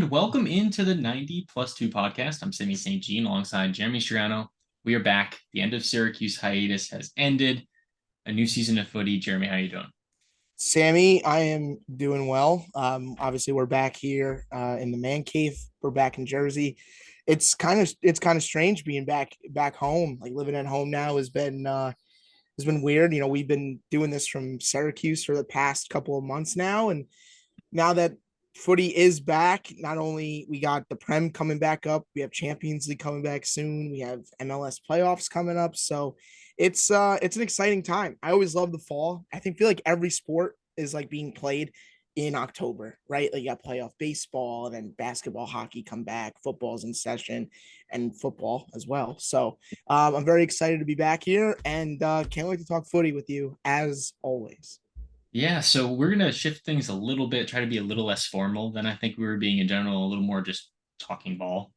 And welcome into the 90 plus 2 podcast. I'm Sammy St.Jean alongside Jeremy Sciano. We are back. The end of Syracuse hiatus has ended. A new season of footy. Jeremy, how you doing? Sammy, I am doing well. Obviously, we're back here in the man cave. We're back in Jersey. It's kind of strange being back home. Like living at home now has been weird. We've been doing this from Syracuse for the past couple of months now, and now that footy is back, not only we got the Prem coming back up, we have Champions League coming back soon, we have MLS playoffs coming up. So it's an exciting time. I always love the fall. Feel like every sport is like being played in October, right? Like you got playoff baseball and then basketball, hockey come back, football's in session, and football as well. So I'm very excited to be back here and can't wait to talk footy with you as always. Yeah, so we're gonna shift things a little bit, try to be a little less formal than I think we were being in general, a little more just talking ball.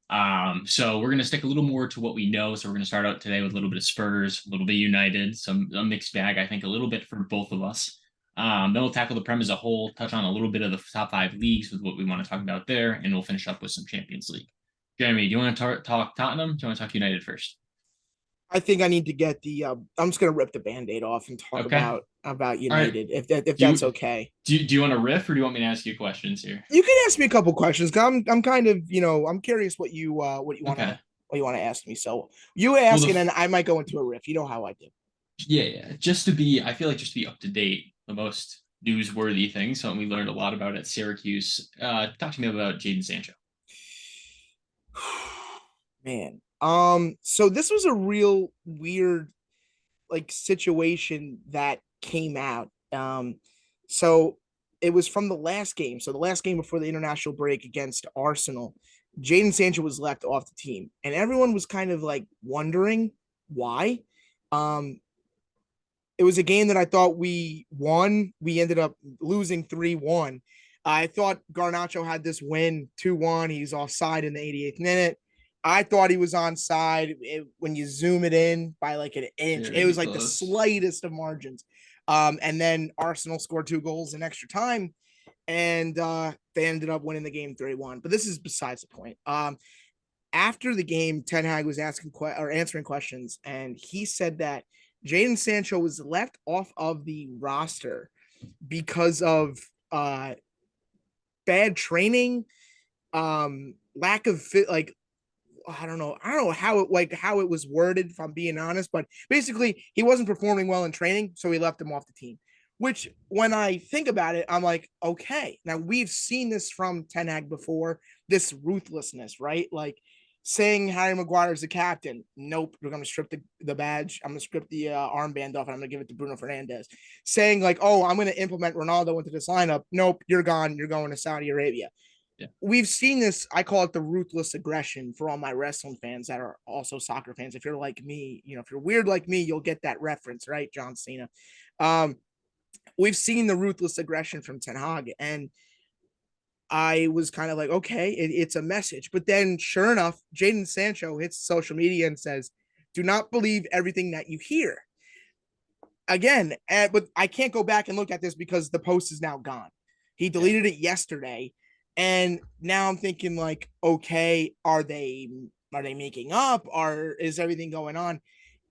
So we're gonna stick a little more to what we know. So we're gonna start out today with a little bit of Spurs, a little bit United, some a mixed bag, I think, a little bit for both of us. Then we'll tackle the Prem as a whole, touch on a little bit of the top five leagues with what we want to talk about there, and we'll finish up with some Champions League. Jeremy, do you want to talk Tottenham? Do you want to talk United first? I think I need to get the. I'm just gonna rip the Band-Aid off and talk Okay. about All right. United, if Do that's you okay. do you want to riff or do you want me to ask you questions here? You can ask me a couple questions. 'Cause I'm kind of I'm curious what you Okay. wanna ask me. So you Well, ask and then I might go into a riff. You know how I do. yeah. Just to be, I feel like just to be up to date, the most newsworthy thing, something we learned a lot about at Syracuse. Talk to me about Jaden Sancho. Man. So this was a real weird like situation that came out. So it was from the last game. So the last game before the international break against Arsenal, Jaden Sancho was left off the team, and everyone was kind of like wondering why. Um, it was a game that I thought we won. We ended up losing 3-1. I thought Garnacho had this win 2-1. He's offside in the 88th minute. I thought he was onside. When you zoom it in by like an inch, it Very was like the close. slightest of margins. And then Arsenal scored 2 goals in extra time, and they ended up winning the game 3-1. But this is besides the point. After the game, Ten Hag was asking or answering questions, and he said that Jaden Sancho was left off of the roster because of bad training, lack of fit, like I don't know how it was worded, if I'm being honest, but basically he wasn't performing well in training, so he left him off the team. Which, when I think about it, I'm like, okay, now we've seen this from Ten Hag before, this ruthlessness, right? Like saying Harry Maguire is the captain. Nope, we're gonna strip the badge. I'm gonna strip the armband off, and I'm gonna give it to Bruno Fernandez. Saying like, oh, I'm gonna implement Ronaldo into this lineup. Nope, you're gone. You're going to Saudi Arabia. Yeah. We've seen this. I call it the ruthless aggression for all my wrestling fans that are also soccer fans. If you're like me, if you're weird like me, you'll get that reference, right? John Cena. Um, we've seen the ruthless aggression from Ten Hag, and I was kind of like, okay, it's a message. But then, sure enough, Jaden Sancho hits social media and says, "Do not believe everything that you hear." Again, but I can't go back and look at this because the post is now gone. He Yeah. deleted it yesterday, and now I'm thinking like, okay, are they making up? Is everything going on?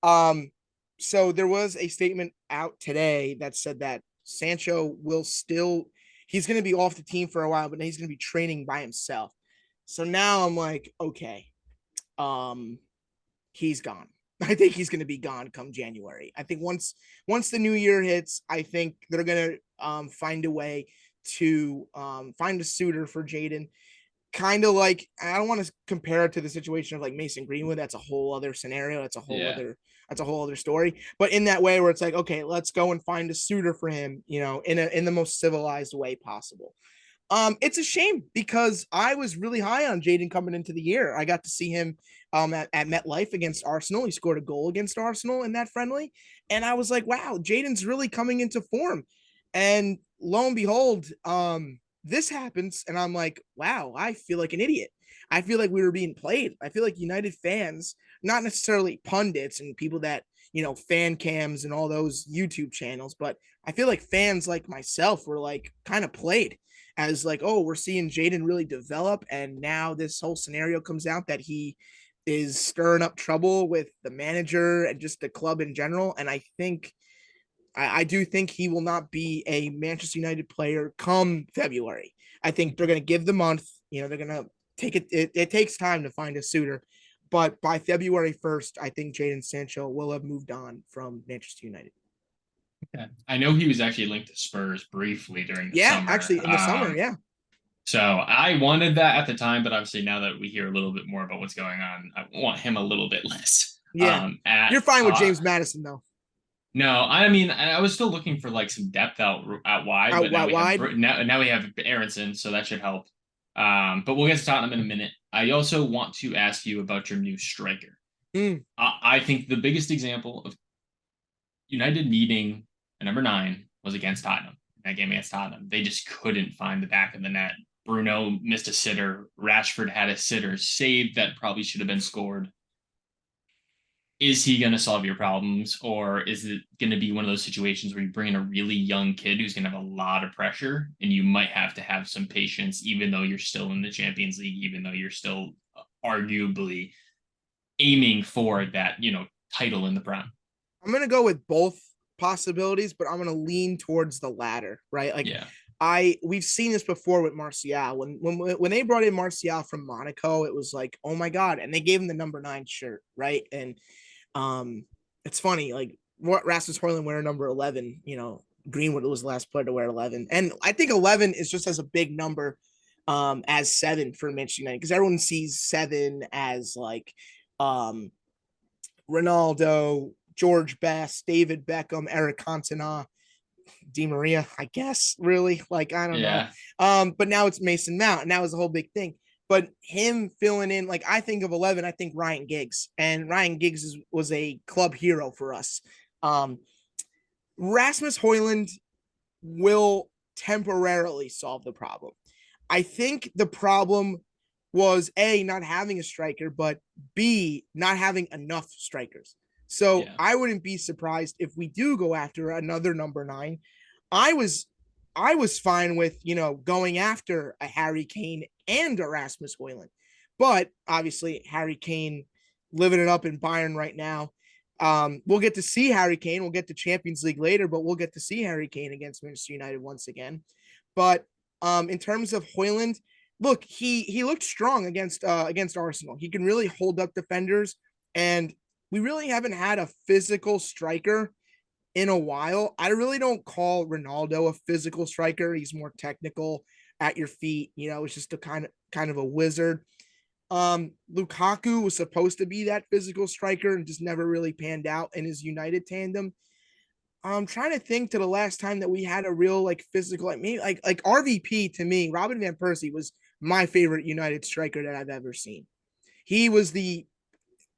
Um, so there was a statement out today that said that Sancho will still he's going to be off the team for a while, but he's going to be training by himself. So now I'm like, okay, um, he's gone. I think he's going to be gone come January. I think once the new year hits, I think they're going to find a way to find a suitor for Jaden. Kind of like, I don't want to compare it to the situation of like Mason Greenwood. That's a whole other scenario. Yeah. That's a whole other story. But in that way, where it's like, okay, let's go and find a suitor for him, in the most civilized way possible. It's a shame because I was really high on Jaden coming into the year. I got to see him at MetLife against Arsenal. He scored a goal against Arsenal in that friendly. And I was like, wow, Jaden's really coming into form. And lo and behold, this happens. And I'm like, wow, I feel like an idiot. I feel like we were being played. I feel like United fans, not necessarily pundits and people that, fan cams and all those YouTube channels, but I feel like fans like myself were like kind of played. as like, oh, we're seeing Jaden really develop, and now this whole scenario comes out that he is stirring up trouble with the manager and just the club in general. And I do think he will not be a Manchester United player come February. I think they're going to give the month. They're going to take it. It takes time to find a suitor, but by February 1st, I think Jaden Sancho will have moved on from Manchester United. Yeah. I know he was actually linked to Spurs briefly during the Yeah, summer. actually, in the summer, yeah, So I wanted that at the time, but obviously now that we hear a little bit more about what's going on, I want him a little bit less. yeah. At You're fine with James Madison though. No, I mean I was still looking for like some depth out wide, but now Out we have wide. now we have Aronson, so that should help. But we'll get to Tottenham in a minute. I also want to ask you about your new striker. Mm. I think the biggest example of United needing a number 9 was against Tottenham. That game against Tottenham, they just couldn't find the back of the net. Bruno missed a sitter. Rashford had a sitter saved that probably should have been scored. Is he going to solve your problems, or is it going to be one of those situations where you bring in a really young kid who's going to have a lot of pressure, and you might have to have some patience, even though you're still in the Champions League, even though you're still arguably aiming for that, title in the Prem? I'm gonna go with both possibilities, but I'm gonna lean towards the latter, right? Like Yeah, we've seen this before with Martial. When they brought in Martial from Monaco, it was like, oh my god, and they gave him the number 9 shirt, right? And it's funny, like what Rasmus Højlund wear number 11. Greenwood was the last player to wear 11, and I think 11 is just as a big number as 7 for Manchester United because everyone sees 7 as like um Ronaldo, George Best, David Beckham, Eric Cantona, Di Maria, I guess, really. Like, I don't know. yeah, But now it's Mason Mount, and that was the whole big thing. But him filling in, like, I think of 11, I think Ryan Giggs, and Ryan Giggs was a club hero for us. Um, Rasmus Højlund will temporarily solve the problem. I think the problem was A, not having a striker, but B, not having enough strikers. So yeah, I wouldn't be surprised if we do go after another number 9. I was I was fine with, going after a Harry Kane and a Rasmus Højlund. But obviously Harry Kane living it up in Bayern right now. We'll get to see Harry Kane. We'll get to Champions League later, but we'll get to see Harry Kane against Manchester United once again. But in terms of Højlund, look, he looked strong against Arsenal. He can really hold up defenders, and we really haven't had a physical striker in a while. I really don't call Ronaldo a physical striker. He's more technical at your feet. It's just a kind of a wizard. Lukaku was supposed to be that physical striker and just never really panned out in his United tandem. I'm trying to think to the last time that we had a real like physical, like maybe like RVP to me, Robin Van Persie was my favorite United striker that I've ever seen. He was the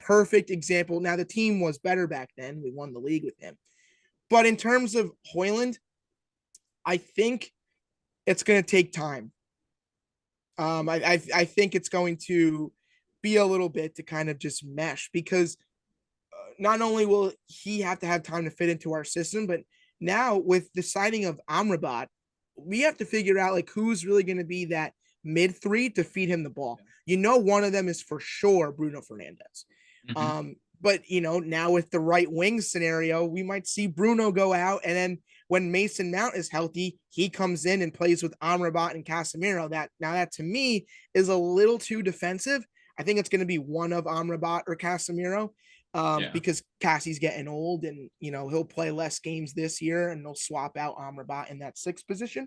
perfect example. Now the team was better back then. We won the league with him. But in terms of Højlund, I think it's going to take time. I think it's going to be a little bit to kind of just mesh because not only will he have to have time to fit into our system, but now with the signing of Amrabat, we have to figure out like who's really going to be that mid 3 to feed him the ball. One of them is for sure Bruno Fernandez. mm-hmm. But now with the right wing scenario, we might see Bruno go out, and then when Mason Mount is healthy, he comes in and plays with Amrabat and Casemiro. That to me is a little too defensive. I think it's going to be one of Amrabat or Casemiro Yeah, because Cassie's getting old, and he'll play less games this year, and they'll swap out Amrabat in that 6th position.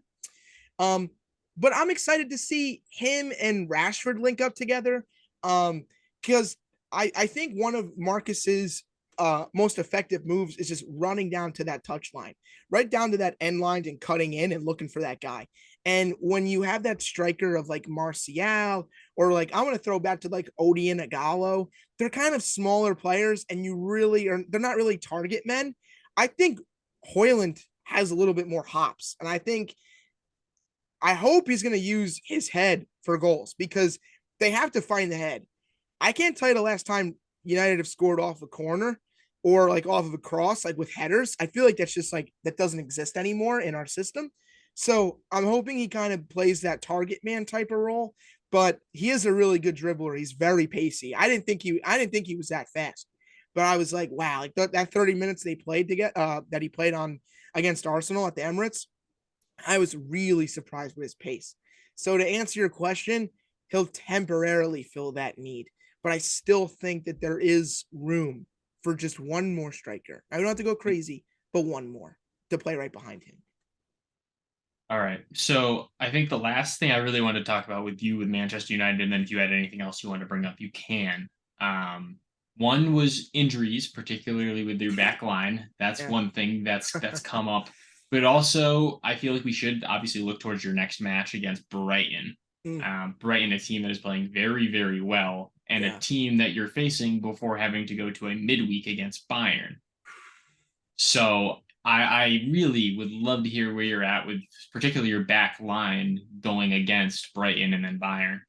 But I'm excited to see him and Rashford link up together because I think one of Marcus's most effective moves is just running down to that touch line, right down to that end line and cutting in and looking for that guy. And when you have that striker of like Martial or like I want to throw back to like Odion Agalo, they're kind of smaller players and they're not really target men. I think Højlund has a little bit more hops. And I hope he's going to use his head for goals because they have to find the head. I can't tell you the last time United have scored off a corner or like off of a cross, like with headers. I feel like that's just like that doesn't exist anymore in our system. So I'm hoping he kind of plays that target man type of role, but he is a really good dribbler. He's very pacey. I didn't think he was that fast, but I was like, wow, like that 30 minutes they played to get that he played on against Arsenal at the Emirates, I was really surprised with his pace. So to answer your question, he'll temporarily fill that need, but I still think that there is room for just one more striker. I don't have to go crazy, but one more to play right behind him. All right. So I think the last thing I really wanted to talk about with you with Manchester United, and then if you had anything else you want to bring up, you can. Um, One was injuries, particularly with your back line. That's Yeah. one thing that's come up. But also, I feel like we should obviously look towards your next match against Brighton. Mm, Brighton, a team that is playing very, very well, and a yeah. team that you're facing before having to go to a midweek against Bayern. So I really would love to hear where you're at with particularly your back line going against Brighton and then Bayern.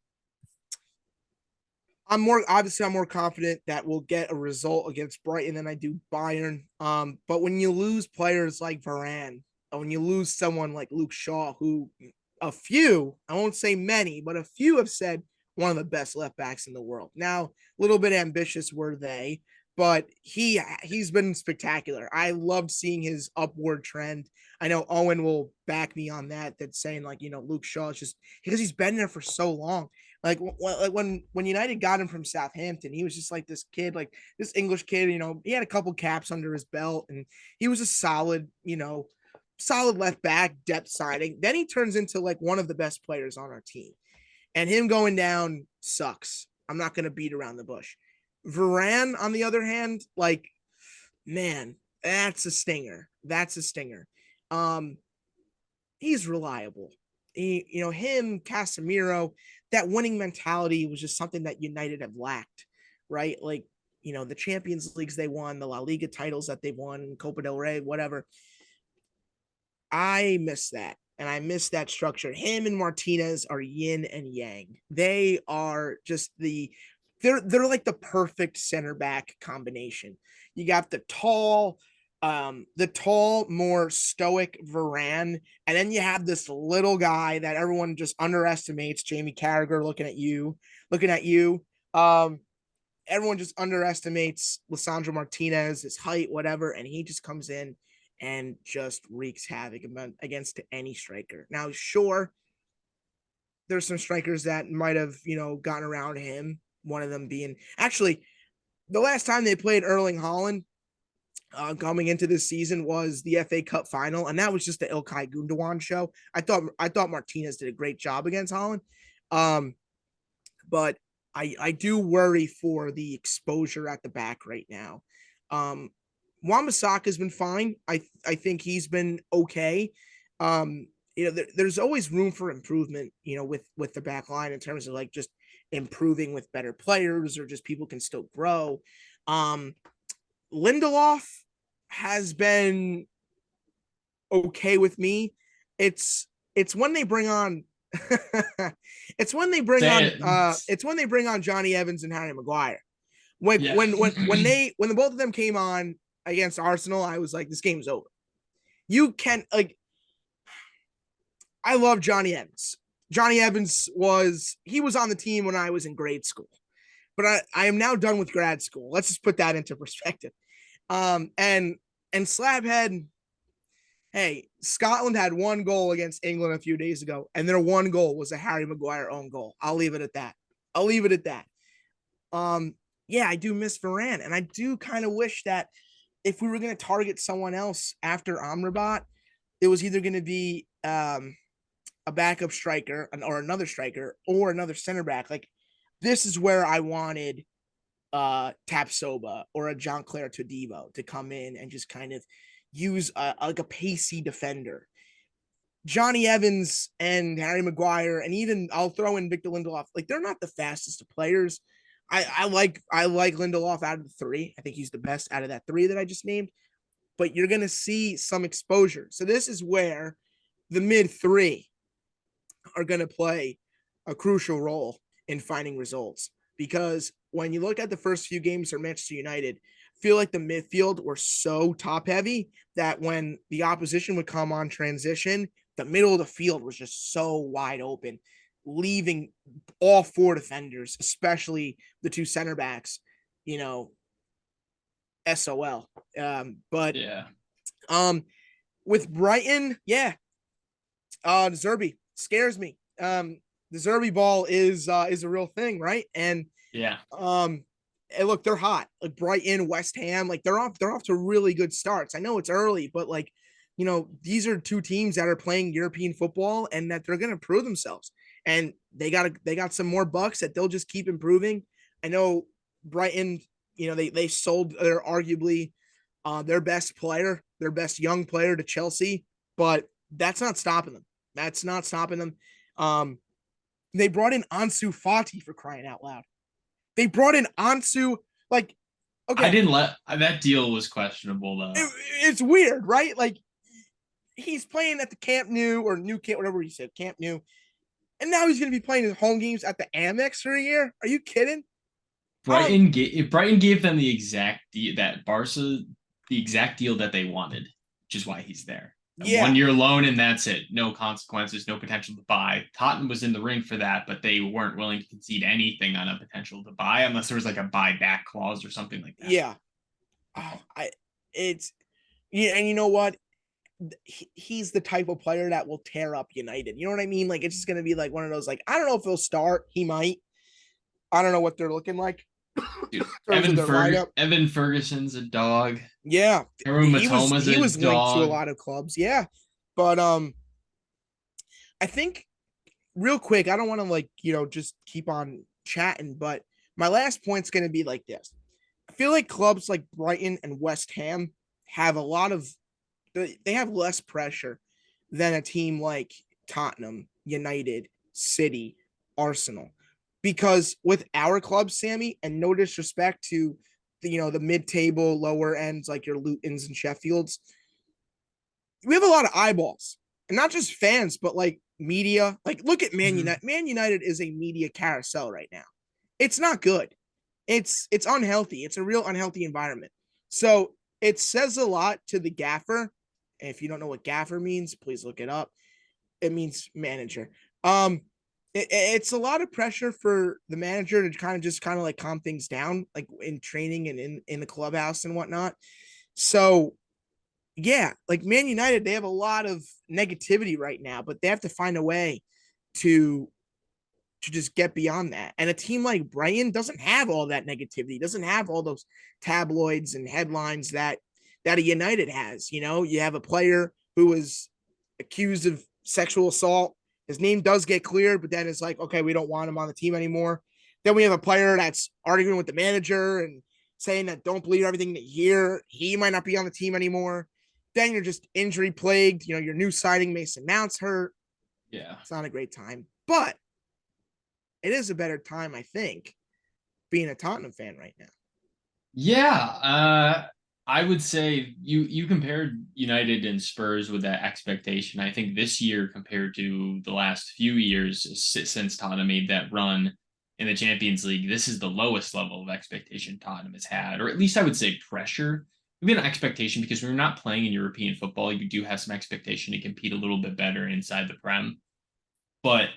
I'm more confident that we'll get a result against Brighton than I do Bayern. But when you lose players like Varane, or when you lose someone like Luke Shaw, who a few, I won't say many, but a few have said one of the best left backs in the world. Now, a little bit ambitious were they, but he's been spectacular. I loved seeing his upward trend. I know Owen will back me on that. That's saying like Luke Shaw is just because he's been there for so long. Like when United got him from Southampton, he was just like this kid, like this English kid. He had a couple caps under his belt, and he was a solid left back depth signing. Then he turns into like one of the best players on our team, and him going down sucks. I'm not going to beat around the bush. Varane, on the other hand, like man, that's a stinger. That's a stinger. Um, he's reliable. Him, Casemiro, that winning mentality was just something that United have lacked, right? Like, the Champions Leagues they won, the La Liga titles that they've won, Copa del Rey, whatever. I miss that. And I miss that structure. Him and Martinez are yin and yang. They are just they're like the perfect center back combination. You got the tall, more stoic Varane, and then you have this little guy that everyone just underestimates, Jamie Carragher looking at you. Everyone just underestimates Lissandro Martinez, his height, whatever, and he just comes in and just wreaks havoc against any striker. Now, sure, there's some strikers that might have, gotten around him. One of them being actually the last time they played Erling Haaland coming into this season was the FA Cup final, and that was just the Ilkay Gundogan show. I thought Martinez did a great job against Haaland, but I do worry for the exposure at the back right now. Um, Wambasaka has been fine. I think he's been okay. There's always room for improvement. With the back line in terms of like just improving with better players or just people can still grow. Um, Lindelof has been okay with me. It's when they bring on Say it. it's when they bring on Johnny Evans and Harry Maguire. When Yeah. when when when they when the both of them came on against Arsenal, I was like, this game's over. You can like I love Johnny Evans. Johnny Evans was on the team when I was in grade school. But I am now done with grad school. Let's just put that into perspective. And Slabhead, hey, Scotland had one goal against England a few days ago, and their one goal was a Harry Maguire own goal. I'll leave it at that. I'll leave it at that. Yeah, I do miss Varane, and I do kind of wish that if we were going to target someone else after Amrabat, it was either going to be a backup striker or another striker or another center back. Like this is where I wanted Tapsoba or a John Claire Todivo to come in and just kind of use like a pacey defender. Johnny Evans and Harry Maguire, and even I'll throw in Victor Lindelof. Like they're not the fastest of players. I like Lindelof out of the three. I think he's the best out of that three that I just named. But you're gonna see some exposure. So this is where the mid three are gonna play a crucial role in finding results because when you look at the first few games for Manchester United, I feel like the midfield were so top heavy that when the opposition would come on transition, the middle of the field was just so wide open, leaving all four defenders, especially the two center backs, you know, SOL. But Yeah. um, with Brighton, yeah, the Zerby scares me. The Zerby ball is a real thing, right? And Yeah. um, and look, they're hot. Like Brighton, West Ham, like they're off to really good starts. I know it's early, but like, these are two teams that are playing European football and that they're gonna prove themselves. And they got some more bucks that they'll just keep improving. I know Brighton, they sold their arguably their best player, their best young player to Chelsea, but that's not stopping them. That's not stopping them. Um, they brought in Ansu Fati for crying out loud. They brought in Ansu, like, I okay, didn't let that deal was questionable though. it's weird, right? Like, he's playing at the Camp Nou or New Camp, whatever he said, Camp Nou, and now he's going to be playing his home games at the Amex for a year. Are you kidding? Um, Brighton gave them the exact that Barca the exact deal that they wanted, which is why he's there. A yeah, 1 year loan and that's it. No consequences, no potential to buy. Tottenham was in the ring for that, but they weren't willing to concede anything on a potential to buy unless there was like a buyback clause or something like that. yeah. I it's yeah, and you know what? He's the type of player that will tear up United. You know what I mean? Like, it's just gonna be like one of those. Like, I don't know if he'll start. He might. I don't know what they're looking like Dude, in terms of their lineup. Evan Ferguson's a dog. Yeah, Haru he was Matoma's he a was linked to a dog. lot of clubs. Yeah, but I think real quick, I don't want to like just keep on chatting, but my last point's gonna be like this. I feel like clubs like Brighton and West Ham have a lot of they have less pressure than a team like Tottenham, United, City, Arsenal. Because with our club, Sammy, and no disrespect to the mid-table, lower ends like your Lutons and Sheffields, we have a lot of eyeballs, and not just fans, but like media. Like, look at Man Mhm. United. Man United is a media carousel right now. It's not good. It's unhealthy. It's a real unhealthy environment. So it says a lot to the gaffer. And if you don't know what gaffer means, please look it up. It means manager. It's a lot of pressure for the manager to kind of like calm things down, like in training and in the clubhouse and whatnot. So yeah, like Man United, they have a lot of negativity right now, but they have to find a way to just get beyond that. And a team like Brighton doesn't have all that negativity, doesn't have all those tabloids and headlines that a United has. You have a player who was accused of sexual assault. His name does get cleared, but then it's like, okay, we don't want him on the team anymore. Then we have a player that's arguing with the manager and saying that don't believe everything that you hear. He might not be on the team anymore. Then you're just injury plagued. Your new signing Mason Mount's hurt. Yeah. It's not a great time, but it is a better time, I think, being a Tottenham fan right now. Yeah, I would say you compared United and Spurs with that expectation. I think this year compared to the last few years since Tottenham made that run in the Champions League, this is the lowest level of expectation Tottenham has had, or at least I would say pressure. Maybe an expectation because when you're not playing in European football, you do have some expectation to compete a little bit better inside the Prem. But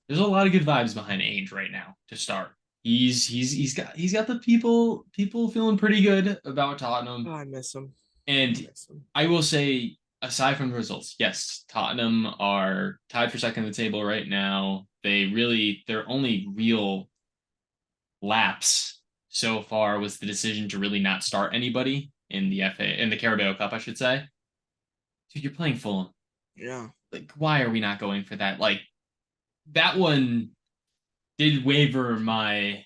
there's a lot of good vibes behind Ainge right now to start. He's got the people feeling pretty good about Oh, Tottenham. I miss him. I And miss him. I will say, aside from the results, yes, Tottenham are tied for second in the table right now. Their only real lapse so far was the decision to really not start anybody in the Carabao Cup, I should say. Dude, you're playing Fulham. Yeah. Like, why are we not going for that? Like, that one did waver my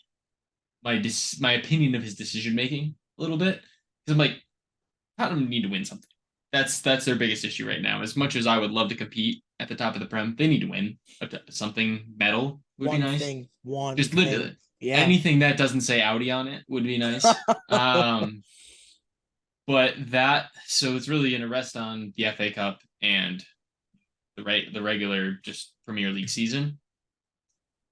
opinion of his decision making a little bit because I'm like Tottenham need to win something. That's their biggest issue right now. As much as I would love to compete at the top of the Prem, they need to win something medal would be One nice. thing. One Just thing. Yeah. anything that doesn't say Audi on it would be nice. But so it's really going to rest on the FA Cup and the regular just Premier League season.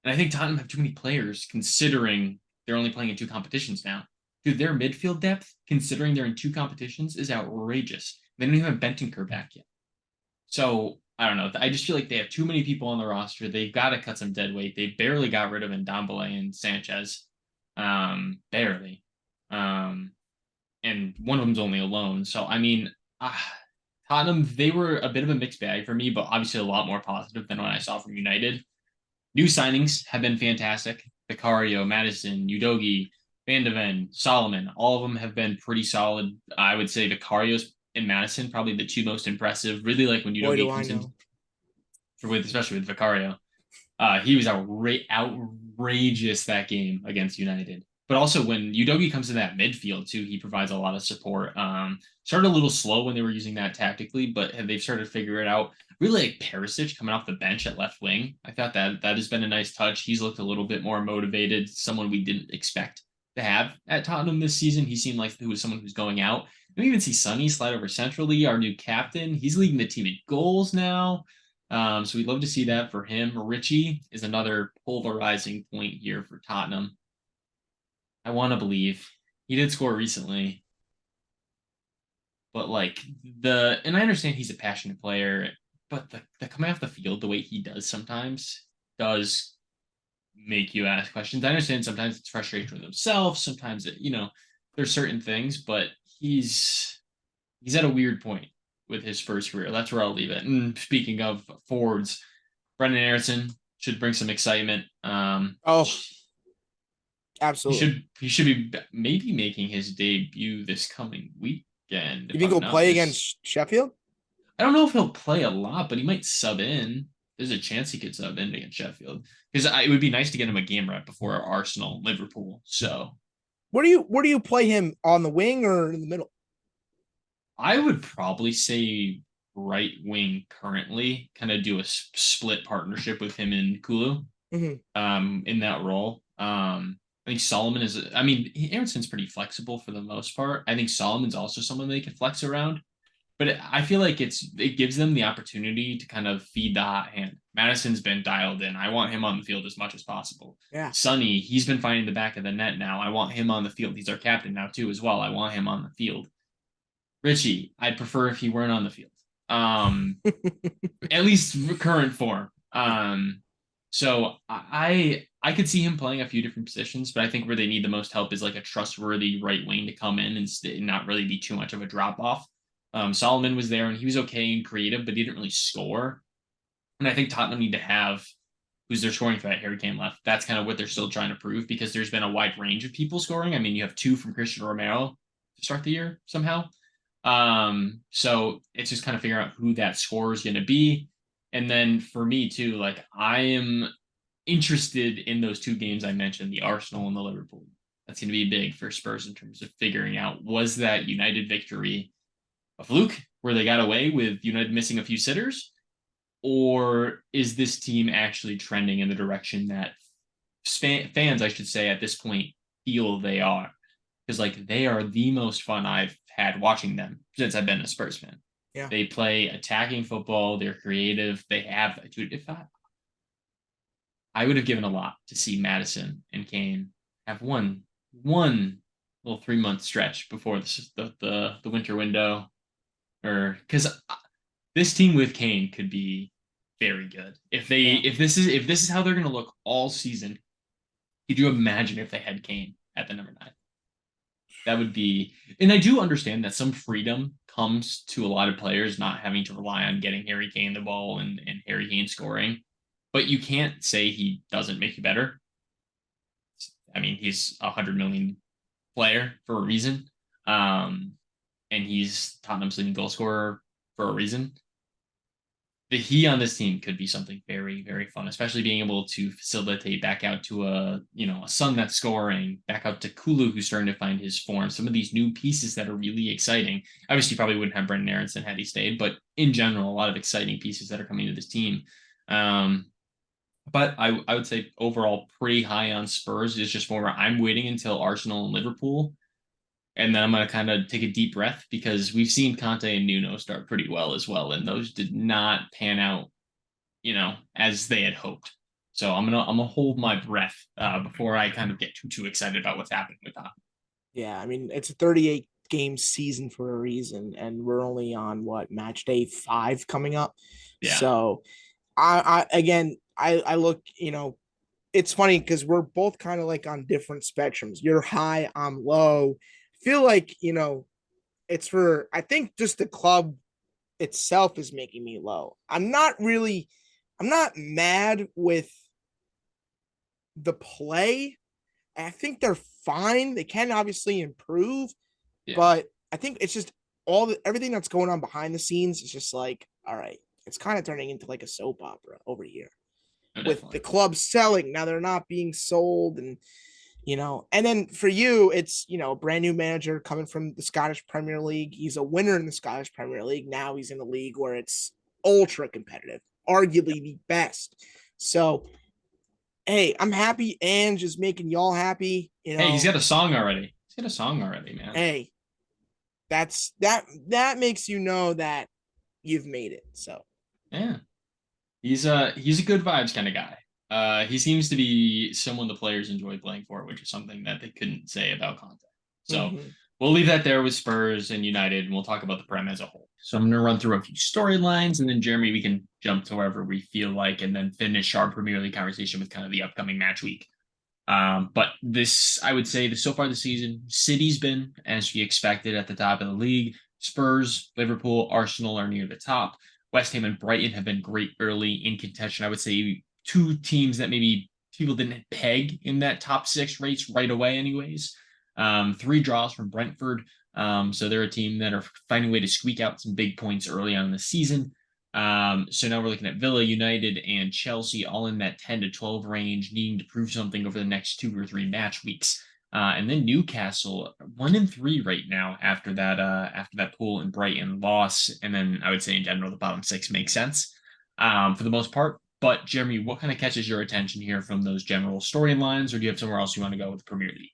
And I think Tottenham have too many players considering they're only playing in two competitions now. Dude, their midfield depth, considering they're in two competitions, is outrageous. They don't even have Bentancur back yet. So I don't know. I just feel like they have too many people on the roster. They've got to cut some dead weight. They barely got rid of Ndombele and Sanchez. Barely. Um, and one of them's only a loan. So I mean, Tottenham, they were a bit of a mixed bag for me, but obviously a lot more positive than what I saw from United. New signings have been fantastic. Vicario, Madison, Udogi, Van de Ven, Solomon, all of them have been pretty solid. I would say Vicario's and Madison probably the two most impressive. Really like when Boy, do Udogi I comes in, know. especially with Vicario. He was outrageous that game against United. But also when Udogi comes in that midfield too, he provides a lot of support. Started a little slow when they were using that tactically, but they've started to figure it out. Really like Perisic coming off the bench at left wing. I thought that has been a nice touch. He's looked a little bit more motivated, someone we didn't expect to have at Tottenham this season. He seemed like he was someone who's going out. And we even see Sonny slide over centrally, our new captain. He's leading the team in goals now. So we'd love to see that for him. Richie is another polarizing point here for Tottenham. I want to believe he did score recently, but like and I understand he's a passionate player, but the coming off the field the way he does sometimes does make you ask questions. I understand sometimes it's frustration with himself, sometimes there's certain things, but he's at a weird point with his first career. That's where I'll leave it. And speaking of forwards, Brendan Aronson should bring some excitement. Oh, He absolutely. should be maybe making his debut this coming weekend, You if think I'm he'll not play mis. against Sheffield? I don't know if he'll play a lot, but he might sub in. There's a chance he could sub in against Sheffield because it would be nice to get him a game rep before Arsenal, Liverpool. So Where do you play him, on the wing or in the middle? I would probably say right wing currently, kind of do a split partnership with him and Kulu Hmm. in that role. I think Solomon is, I mean, Aaronson's pretty flexible for the most part. I think Solomon's also someone they can flex around, but I feel like it gives them the opportunity to kind of feed the hot hand. Madison's been dialed in. I want him on the field as much as possible. Yeah. Sonny, he's been finding the back of the net now. I want him on the field. He's our captain now too, as well. I want him on the field. Richie, I'd prefer if he weren't on the field. Um, at least current form. So I could see him playing a few different positions, but I think where they need the most help is like a trustworthy right wing to come in and not really be too much of a drop off. Solomon was there and he was okay and creative, but he didn't really score. And I think Tottenham need to have who's their scoring threat, Harry Kane left. That's kind of what they're still trying to prove because there's been a wide range of people scoring. I mean, you have two from Christian Romero to start the year somehow. So it's just kind of figuring out who that score is going to be. And then for me too, like I am interested in those two games I mentioned, the Arsenal and the Liverpool. That's going to be big for Spurs in terms of figuring out was that United victory a fluke where they got away with United missing a few sitters, or is this team actually trending in the direction that fans, I should say, at this point feel they are? Because like they are the most fun I've had watching them since I've been a Spurs fan. Yeah. They play attacking football. They're creative. They have, dude. If I would have given a lot to see Madison and Kane have one little 3 month stretch before the winter window, or because this team with Kane could be very good Yeah. if this is how they're going to look all season. Could you imagine if they had Kane at the number 9? That would be, and I do understand that some freedom comes to a lot of players not having to rely on getting Harry Kane the ball and Harry Kane scoring, but you can't say he doesn't make you better. I mean, he's 100 million player for a reason, and he's Tottenham's leading goal scorer for a reason. The he on this team could be something very, very fun, especially being able to facilitate back out to a Son that's scoring, back out to Kulu who's starting to find his form. Some of these new pieces that are really exciting. Obviously, you probably wouldn't have Brendan Aronson had he stayed, but in general, a lot of exciting pieces that are coming to this team. Um, but I would say overall pretty high on Spurs. It's just more I'm waiting until Arsenal and Liverpool and then I'm going to kind of take a deep breath because we've seen Conte and Nuno start pretty well as well, and those did not pan out, as they had hoped. So I'm gonna hold my breath before I kind of get too excited about what's happening with that. Yeah. I mean, it's a 38 game season for a reason, and we're only on what match day 5 coming up. Yeah. So I again I look, it's funny because we're both kind of like on different spectrums. You're high, I'm low. Feel like, it's for, I think just the club itself is making me low. I'm not mad with the play. I think they're fine. They can obviously improve, Yeah. but I think it's just everything that's going on behind the scenes is just like, all right, it's kind of turning into like a soap opera over here No, with the definitely. club selling. Now they're not being sold, and and then for you, it's, a brand new manager coming from the Scottish Premier League. He's a winner in the Scottish Premier League. Now he's in a league where it's ultra competitive, arguably the best. So, hey, I'm happy and just making y'all happy. Hey, he's got a song already. He's got a song already, man. Hey, that makes you know that you've made it. So, Yeah. He's a good vibes kind of guy. He seems to be someone the players enjoy playing for, which is something that they couldn't say about Conte. So mhm. we'll leave that there with Spurs and United, and we'll talk about the Prem as a whole. So I'm going to run through a few storylines, and then Jeremy, we can jump to wherever we feel like, and then finish our Premier League conversation with kind of the upcoming match week. But this, I would say, so far this season, City's been as we expected at the top of the league. Spurs, Liverpool, Arsenal are near the top. West Ham and Brighton have been great early in contention. I would say two teams that maybe people didn't peg in that top six race right away, anyways. Three draws from Brentford. So they're a team that are finding a way to squeak out some big points early on in the season. So now we're looking at Villa, United, and Chelsea all in that 10 to 12 range, needing to prove something over the next 2 or 3 match weeks. And then Newcastle 1-3 right now after that pool and Brighton loss. And then I would say in general the bottom six makes sense for the most part. But Jeremy, what kind of catches your attention here from those general storylines, or do you have somewhere else you want to go with the Premier League?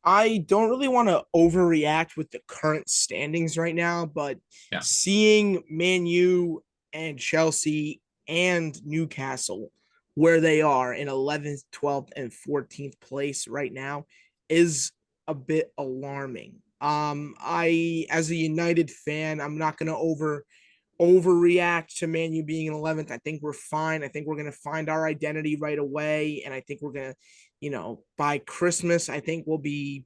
I don't really want to overreact with the current standings right now, but Yeah, seeing Man U and Chelsea and Newcastle where they are in 11th, 12th, and 14th place right now is a bit alarming. As a United fan, I'm not going to overreact to Man U being in 11th. I think we're fine. I think we're going to find our identity right away. And I think we're going to, by Christmas, I think we'll be,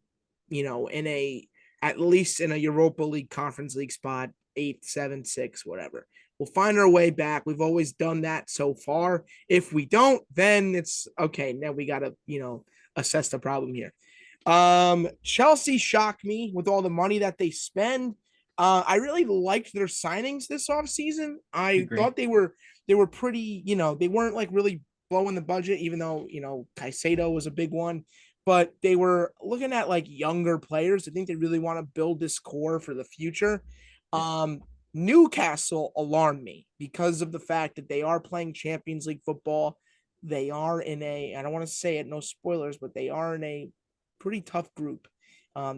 at least in a Europa League, Conference League spot, 8, 7, 6, whatever. We'll find our way back. We've always done that so far. If we don't, then it's okay. Now we got to, assess the problem here. Chelsea shocked me with all the money that they spend. I really liked their signings this offseason. I I agree. thought they were pretty, they weren't like really blowing the budget, even though, Caicedo was a big one. But they were looking at like younger players. I think they really want to build this core for the future. Yeah, Um, Newcastle alarmed me because of the fact that they are playing Champions League football. They are in I don't want to say it, no spoilers, but they are in a pretty tough group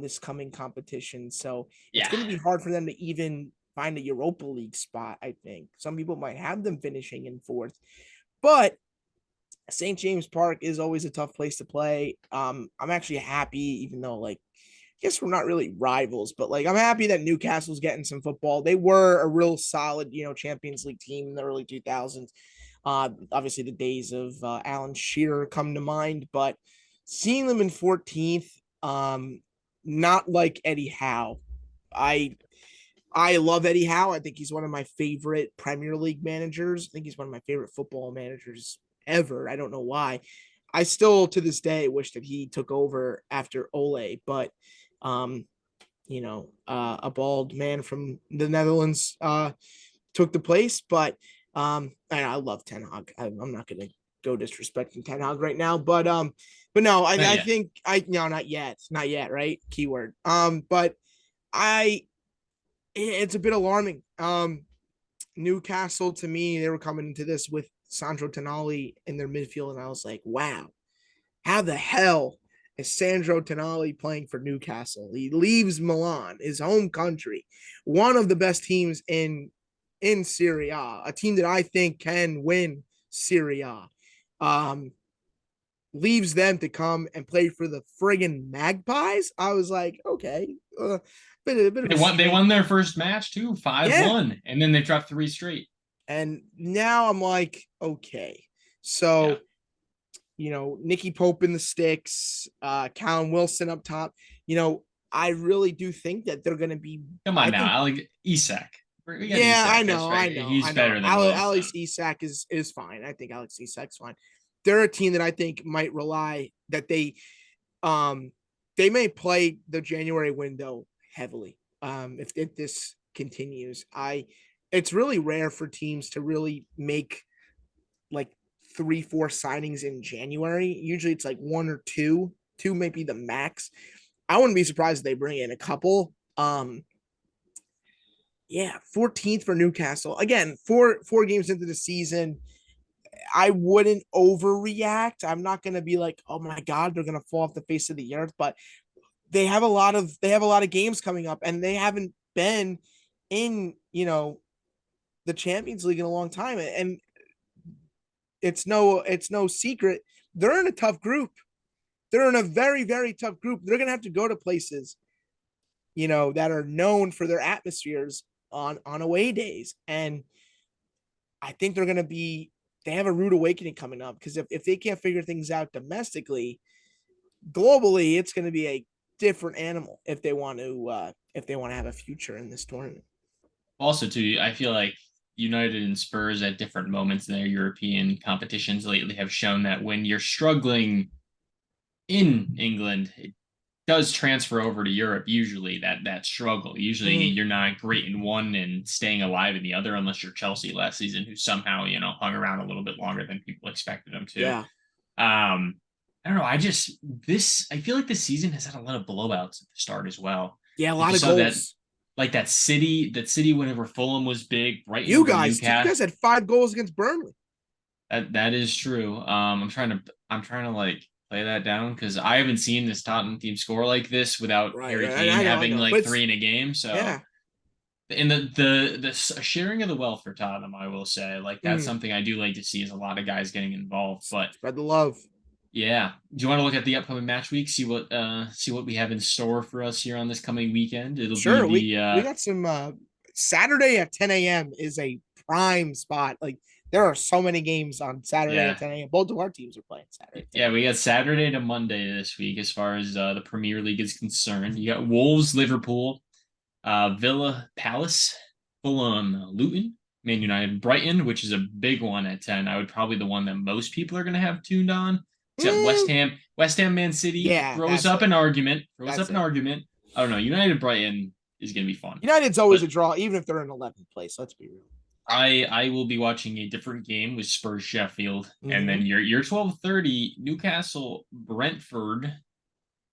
this coming competition. So it's yeah, going to be hard for them to even find a Europa League spot. I think some people might have them finishing in fourth, but St. James Park is always a tough place to play. I'm actually happy, even though like I guess we're not really rivals, but like I'm happy that Newcastle's getting some football. They were a real solid, Champions League team in the early 2000s. Obviously, the days of Alan Shearer come to mind, but seeing them in 14th, not like Eddie Howe. I I love Eddie Howe. I think he's one of my favorite Premier League managers. I think he's one of my favorite football managers ever. I don't know why. I still to this day wish that he took over after Ole, but um, a bald man from the Netherlands took the place. But I love Ten Hag. I'm not gonna go disrespecting Ten Hag right now, but no, not I yet. think I no, not yet, right? Keyword. But I it's a bit alarming. Newcastle to me, they were coming into this with Sandro Tonali in their midfield, and I was like, wow, how the hell is Sandro Tonali playing for Newcastle? He leaves Milan, his home country, one of the best teams in Serie A, a team that I think can win Serie A. Um, Leaves them to come and play for the friggin' Magpies. I was like, okay, uh, bit of a They strange. won their first match too, five Yeah, one, and then they dropped three straight. and now I'm like, okay, Yeah. so Nicky Pope in the sticks, Callum Wilson up top. I really do think that they're going to be. Come on I now, think, Alec Isak. We got yeah, I Isak. That's know, right. I know, He's I know. better than Wilson. Alex Isak is fine. I think Alex Isak's fine. They're a team that I think might rely that um they may play the January window heavily. If this continues, it's really rare for teams to really make like 3-4 signings in January. Usually it's like one or two. Two may be the max. I wouldn't be surprised if they bring in a couple. Yeah, 14th for Newcastle. Again, four games into the season. I wouldn't overreact. I'm not gonna be like, oh my god, they're gonna fall off the face of the earth, but they have a lot of games coming up, and they haven't been in the Champions League in a long time. And it's no secret they're in a tough group. They're in a very, very tough group. They're gonna have to go to places, that are known for their atmospheres on away days. And I think they have a rude awakening coming up, because if they can't figure things out domestically, globally, it's gonna be a different animal if they want to have a future in this tournament. Also, too, I feel like United and Spurs at different moments in their European competitions lately have shown that when you're struggling in England, it does transfer over to Europe. Usually, that struggle. Usually, Mm, you're not great in one and staying alive in the other, unless you're Chelsea last season, who somehow hung around a little bit longer than people expected them to. yeah, Um, I don't know. I feel like this season has had a lot of blowouts at the start as well. yeah, a Like lot you of saw that, goals. like that city whenever Fulham was big, Brighton You over guys, you Newcastle. guys had 5 goals against Burnley. That is true. I'm trying to like play that down because I haven't seen this Tottenham team score like this without Right, Harry right. Kane I having know, but like it's three in a game. So yeah. in the sharing of the wealth for Tottenham, I will say like that's Mm, something I do like to see is a lot of guys getting involved. But spread the love. yeah. Do you want to look at the upcoming match week? See what we have in store for us here on this coming weekend. It'll be Sure, we the got some Saturday at 10 a.m. is a prime spot. Like, there are so many games on Saturday at yeah. 10 a.m. Both of our teams are playing Saturday at 10 Yeah, a.m. we got Saturday to Monday this week as far as the Premier League is concerned. You got Wolves, Liverpool, Villa, Palace, Fulham, Luton, Man United, Brighton, which is a big one at 10. I would probably the one that most people are going to have tuned on. Except Mm, West Ham, Man City yeah, throws that's up it. an argument. Throws That's up an it. argument. I don't know. United, Brighton is going to be fun. United's always But a draw, even if they're in 11th place. Let's be real. I will be watching a different game with Spurs Sheffield, and then Mm-hmm. your 12:30 Newcastle Brentford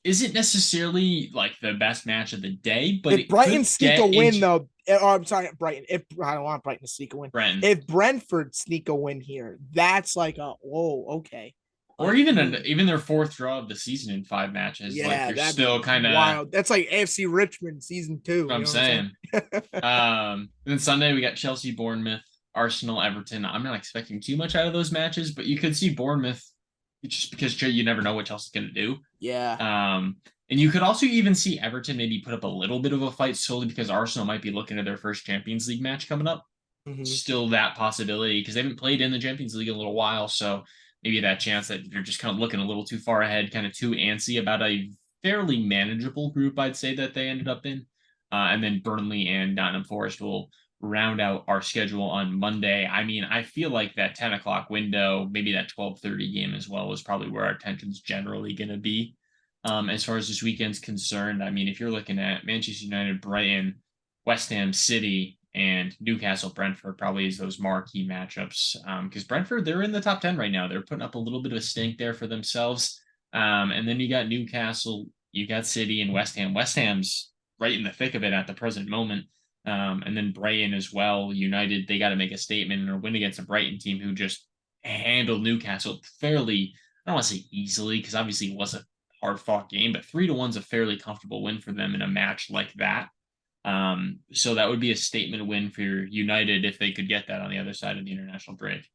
isn't necessarily like the best match of the day, but If it Brighton could sneak a get win, into though, I'm sorry, Brighton. If I don't want Brighton to sneak a win, Brent if Brentford sneak a win here, that's like a whoa, okay, or like even their fourth draw of the season in five matches. Like yeah, you're that'd be still kind of wild. That's like AFC Richmond season two. what You I'm know what I'm saying? saying. Then Sunday we got Chelsea, Bournemouth, Arsenal, Everton. I'm not expecting too much out of those matches, but you could see Bournemouth just because you never know what Chelsea's going to do. Yeah. Um, and you could also even see Everton maybe put up a little bit of a fight solely because Arsenal might be looking at their first Champions League match coming up. Hmm. Still that possibility because they haven't played in the Champions League in a little while. So maybe that chance that you're just kind of looking a little too far ahead, kind of too antsy about a fairly manageable group, I'd say that they ended up in. And then Burnley and Nottingham Forest will round out our schedule on Monday. I mean, I feel like that 10 o'clock window, maybe that 12:30 game as well, is probably where our attention's generally going to be. As far as this weekend's concerned, I mean, if you're looking at Manchester United, Brighton, West Ham City, and Newcastle Brentford probably is those marquee matchups. Because Brentford, they're in the top 10 right now. They're putting up a little bit of a stink there for themselves. And then you got Newcastle, you got City, and West Ham. West Ham's right in the thick of it at the present moment. And then Brighton as well. United, they got to make a statement or win against a Brighton team who just handled Newcastle fairly, I don't want to say easily, because obviously it was a hard fought game, but 3-1's a fairly comfortable win for them in a match like that. So that would be a statement win for United if they could get that on the other side of the international break.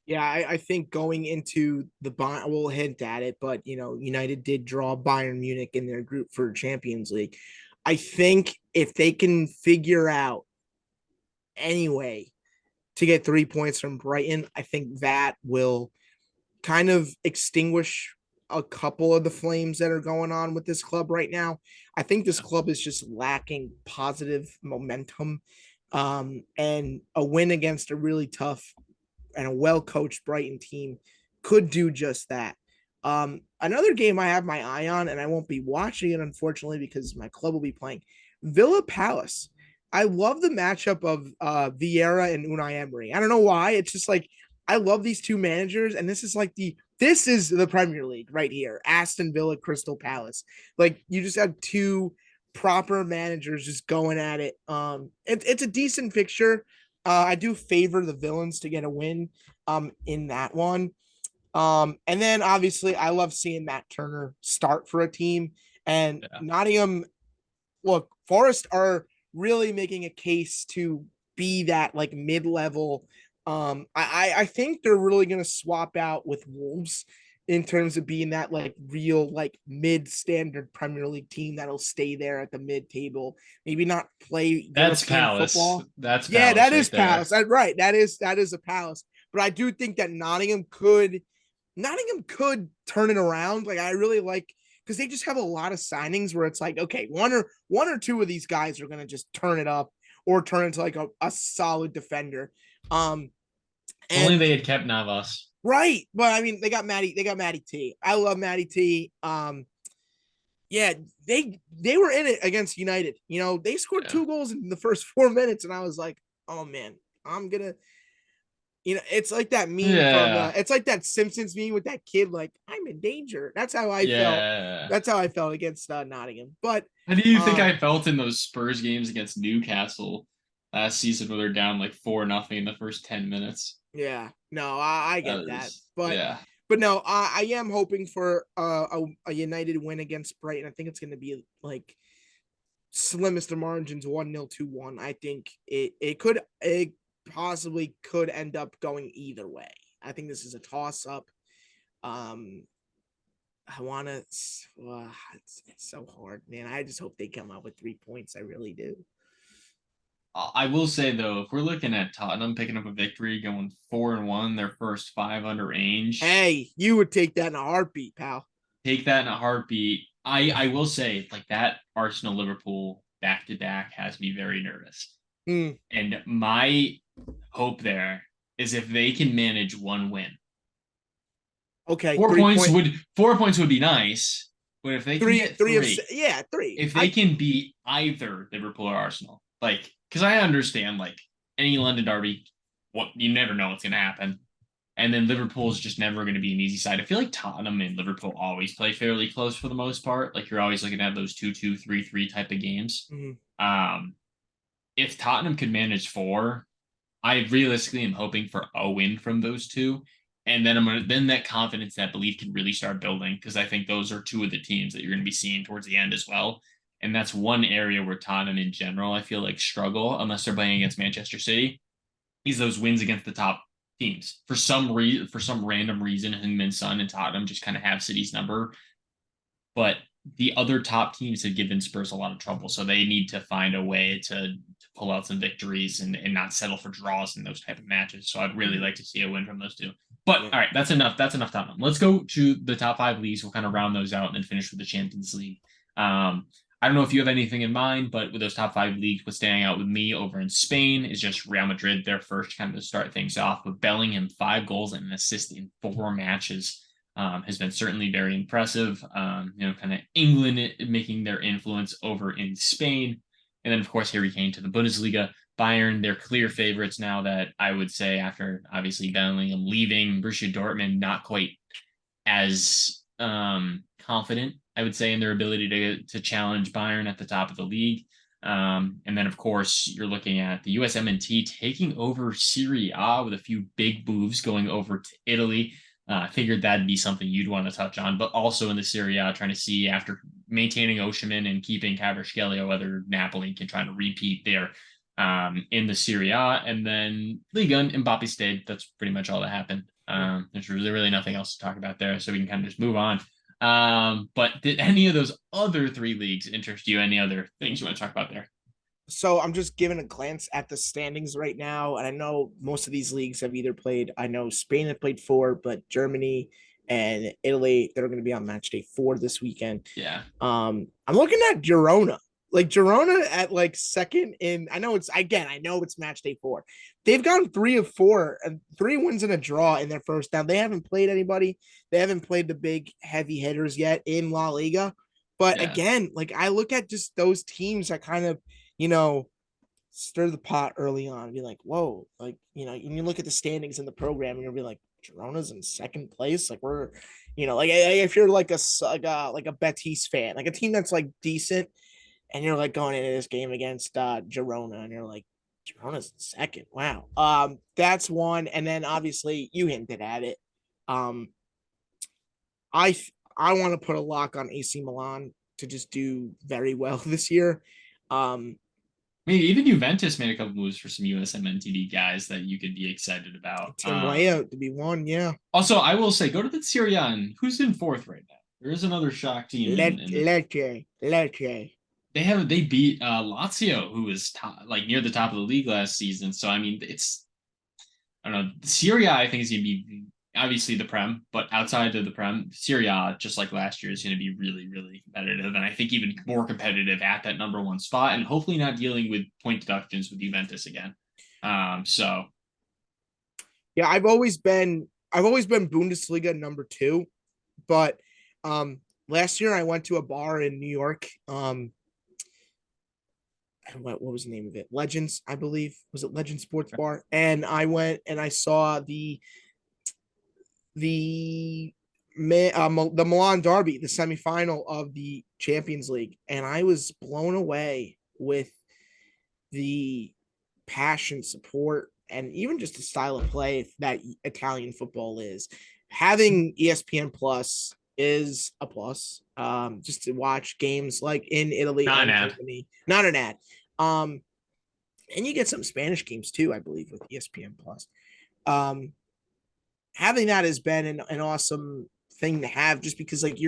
Yeah, I think going into the we'll hint at it, but United did draw Bayern Munich in their group for Champions League. I think if they can figure out anyway to get 3 points from Brighton, I think that will kind of extinguish a couple of the flames that are going on with this club right now. I think this Yeah. club is just lacking positive momentum. And a win against a really tough and a well coached Brighton team could do just that. Another game I have my eye on, and I won't be watching it unfortunately because my club will be playing Villa Palace. I love the matchup of Vieira and Unai Emery. I don't know why. It's just like I love these two managers, and this is the Premier League right here. Aston Villa, Crystal Palace. Like you just have two proper managers just going at it. It's a decent fixture. I do favor the villains to get a win in that one. And then obviously I love seeing Matt Turner start for a team. And Yeah. Nottingham, look, Forest are really making a case to be that like mid-level. I think they're really gonna swap out with Wolves in terms of being that like real like mid-standard Premier League team that'll stay there at the mid-table, maybe not play That's European Palace. football. That's Yeah, Palace that right is there. Palace. Right. That is a Palace. But I do think that Nottingham could turn it around. Like I really like because they just have a lot of signings where it's like, okay, one or two of these guys are gonna just turn it up or turn into like a solid defender. Um If only and they had kept Navas. right, but I mean they got Matty T. I love Matty T. Yeah, they were in it against United. They scored Yeah. 2 goals in the first 4 minutes, and I was like, oh man, I'm gonna it's like that meme from Yeah. it's like that Simpsons meme with that kid, like, I'm in danger. That's how I felt. Yeah. That's how I felt against Nottingham. But How do you think um, I felt in those Spurs games against Newcastle last season where they're down like 4-0 in the first 10 minutes? yeah, no, I That get that. was, But yeah. no, I am hoping for a United win against Brighton. I think it's gonna be like slimmest of margins, 1-0, 2-1. I think it possibly could end up going either way. I think this is a toss up. Um I want to. It's so hard, man. I just hope they come out with 3 points. I really do. I will say though, if we're looking at Tottenham picking up a victory, going 4-1, their first five under Ainge, Hey, you would take that in a heartbeat, pal. take that in a heartbeat. I will say like that Arsenal Liverpool back to back has me very nervous. Hmm. And my hope there is if they can manage one win. Okay, Four three points point, would 4 points would be nice, but if they can get three of three, yeah, three. if they can beat either Liverpool or Arsenal, like because I understand like any London derby, what you never know what's gonna happen. And then Liverpool's just never going to be an easy side. I feel like Tottenham and Liverpool always play fairly close for the most part. Like you're always looking at those 2-2, 3-3 type of games. Mhm. Um, if Tottenham could manage four, I realistically am hoping for a win from those two. And then then that confidence, that belief can really start building because I think those are two of the teams that you're going to be seeing towards the end as well. And that's one area where Tottenham in general, I feel like struggle unless they're playing against Manchester City is those wins against the top teams. For some random reason, Heung-min Son and Tottenham just kind of have City's number, but the other top teams have given Spurs a lot of trouble, so they need to find a way to pull out some victories and not settle for draws in those type of matches. So I'd really Mhm. like to see a win from those two. But Yeah. all right, that's enough. That's enough Tottenham. Let's go to the top five leagues. We'll kind of round those out and then finish with the Champions League. I don't know if you have anything in mind, but with those top five leagues, what's standing out with me over in Spain is just Real Madrid, their first kind of to start things off with Bellingham, 5 goals and an assist in 4 matches. Has been certainly very impressive. Kind of England making their influence over in Spain. And then, of course, Harry Kane to the Bundesliga. Bayern, they're clear favorites now that I would say after obviously Bellingham leaving, Borussia Dortmund not quite as confident, I would say, in their ability to challenge Bayern at the top of the league. And then, of course, you're looking at the USMNT taking over Serie A with a few big moves going over to Italy. I figured that'd be something you'd want to touch on, but also in the Serie A, trying to see after maintaining Osimhen and keeping Kvaratskhelia whether Napoli can try to repeat there in the Serie A. And then Liga, Mbappe stayed. That's pretty much all that happened. There's really nothing else to talk about there, so we can kind of just move on. But did any of those other three leagues interest you? Any other things you want to talk about there? So I'm just giving a glance at the standings right now, and I know most of these leagues have either played. I know Spain have played four, but Germany and Italy, they're going to be on match day 4 this weekend. Yeah, I'm looking at Girona. Like Girona at like second in. I know it's again. I know it's match day 4. They've gone 3 of 4 and 3 wins and a draw in their first down. They haven't played anybody. They haven't played the big heavy hitters yet in La Liga. But yeah. again, like I look at just those teams that kind of, you know, stir the pot early on and be like, whoa, like, and you look at the standings in the program and you'll be like, Girona's in second place. Like we're, like if you're like a Betis fan, like a team that's like decent, and you're like going into this game against Girona, and you're like, Girona's in second. Wow. That's one, and then obviously you hinted at it. Um, I I want to put a lock on AC Milan to just do very well this year. Um, I mean, even Juventus made a couple moves for some USM NTD guys that you could be excited about. Tim Weah to be one, yeah. Also, I will say, go to the Serie A, and who's in fourth right now? There is another shock team in the. Lecce. They beat Lazio, who was like near the top of the league last season. So I mean, it's I don't know. Serie A, I think is going to be obviously the Prem, but outside of the Prem, Serie A, just like last year, is going to be really, really competitive, and I think even more competitive at that number one spot, and hopefully not dealing with point deductions with Juventus again. So Yeah, I've always been Bundesliga number 2, but last year I went to a bar in New York. What was the name of it? Legends, I believe. Was it Legend Sports Bar? And I went and I saw the the Milan Derby, the semifinal of the Champions League, and I was blown away with the passion, support, and even just the style of play that Italian football is. Having ESPN Plus is a plus. Just to watch games like in Italy not an and ad. Germany, not an ad. Um, and you get some Spanish games too, I believe, with ESPN Plus. Um, Having that has been an awesome thing to have, just because like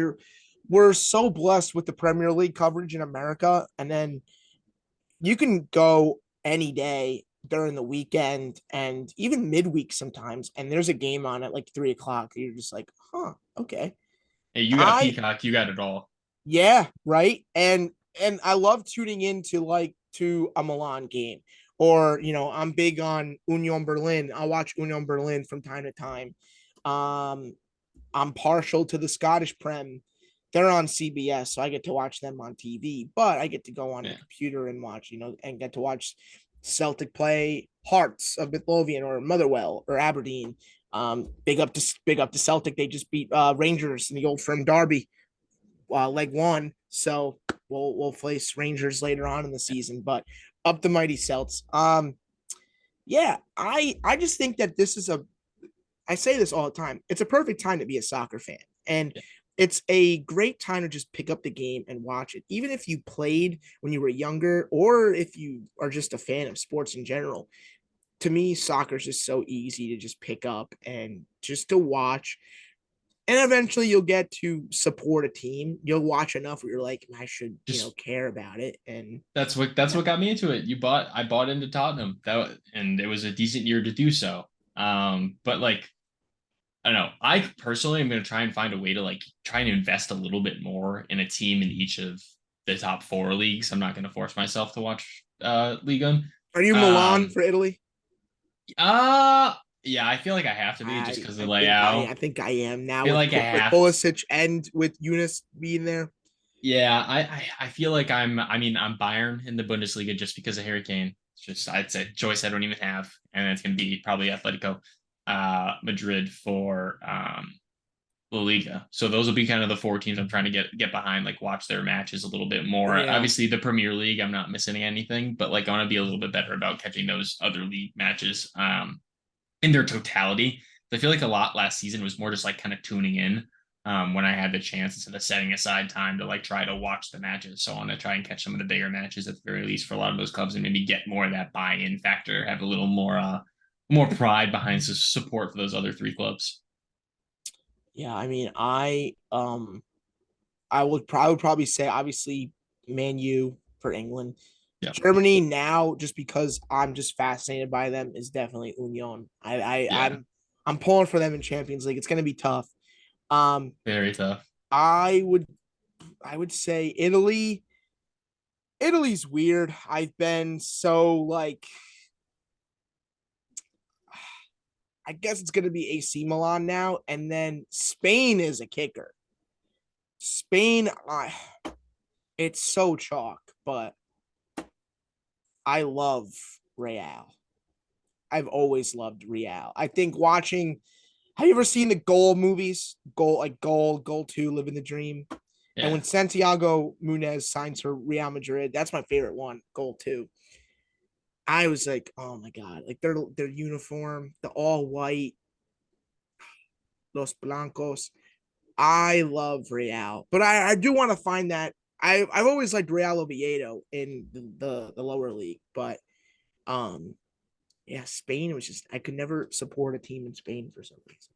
we're so blessed with the Premier League coverage in America, and then you can go any day during the weekend and even midweek sometimes, and there's a game on at like 3 o'clock. You're just like, huh, okay. Hey, you got a I Peacock, you got it all. Yeah, right. And I love tuning into like to a Milan game. Or, I'm big on Union Berlin. I'll watch Union Berlin from time to time. Um, I'm partial to the Scottish Prem. They're on CBS, so I get to watch them on TV, but I get to go on the Yeah. computer and watch, and get to watch Celtic play Hearts of Midlothian or Motherwell or Aberdeen. Big up to Celtic. They just beat Rangers in the old firm derby, leg one. So we'll face Rangers later on in the season, but up the mighty Celts. Yeah, I just think that this is I say this all the time. It's a perfect time to be a soccer fan. And Yeah. it's a great time to just pick up the game and watch it. Even if you played when you were younger, or if you are just a fan of sports in general. To me, soccer is just so easy to just pick up and just to watch. And eventually you'll get to support a team. You'll watch enough where you're like, I should, Just care about it. And that's yeah, what got me into it. I bought into Tottenham. And it was a decent year to do so. But like I don't know. I personally am going to try and find a way to like try and invest a little bit more in a team in each of the top four leagues. I'm not going to force myself to watch Liga. are you Milan Um for Italy? uh yeah, I feel like I have to be just I because of I the think I layout. I think I am I now feel with like I with have Pulisic and with Eunice being there. yeah, I feel like I'm Bayern in the Bundesliga just because of Harry Kane. It's just I'd say choice I don't even have. And it's gonna be probably Atletico Madrid for La Liga. So those will be kind of the four teams I'm trying to get behind, like watch their matches a little bit more. Yeah. Obviously, the Premier League, I'm not missing anything, but like I want to be a little bit better about catching those other league matches in their totality. I feel like a lot last season was more just like kind of tuning in when I had the chance instead of setting aside time to like try to watch the matches. So I want to try and catch some of the bigger matches at the very least for a lot of those clubs and maybe get more of that buy-in factor, have a little more more pride behind support for those other three clubs. Yeah, I mean, I would probably say obviously Man U for England. Yeah. Germany now, just because I'm just fascinated by them, is definitely Union. Yeah. I'm pulling for them in Champions League. It's going to be tough. Um, Very tough. I would I would say Italy. Italy's weird. I've been so like I guess it's going to be AC Milan now, and then Spain is a kicker. Spain, it's so chalk, but I love Real. I've always loved Real. I think watching. Have you ever seen the Goal movies? Goal like Goal Two, Living the Dream. And Yeah. when Santiago Munez signs for Real Madrid, that's my favorite one. Goal Two. I was like, oh my god, like their uniform, the all white, Los Blancos. I love Real, but I do want to find that. I've always liked Real Oviedo in the lower league, but um yeah, Spain was just I could never support a team in Spain for some reason.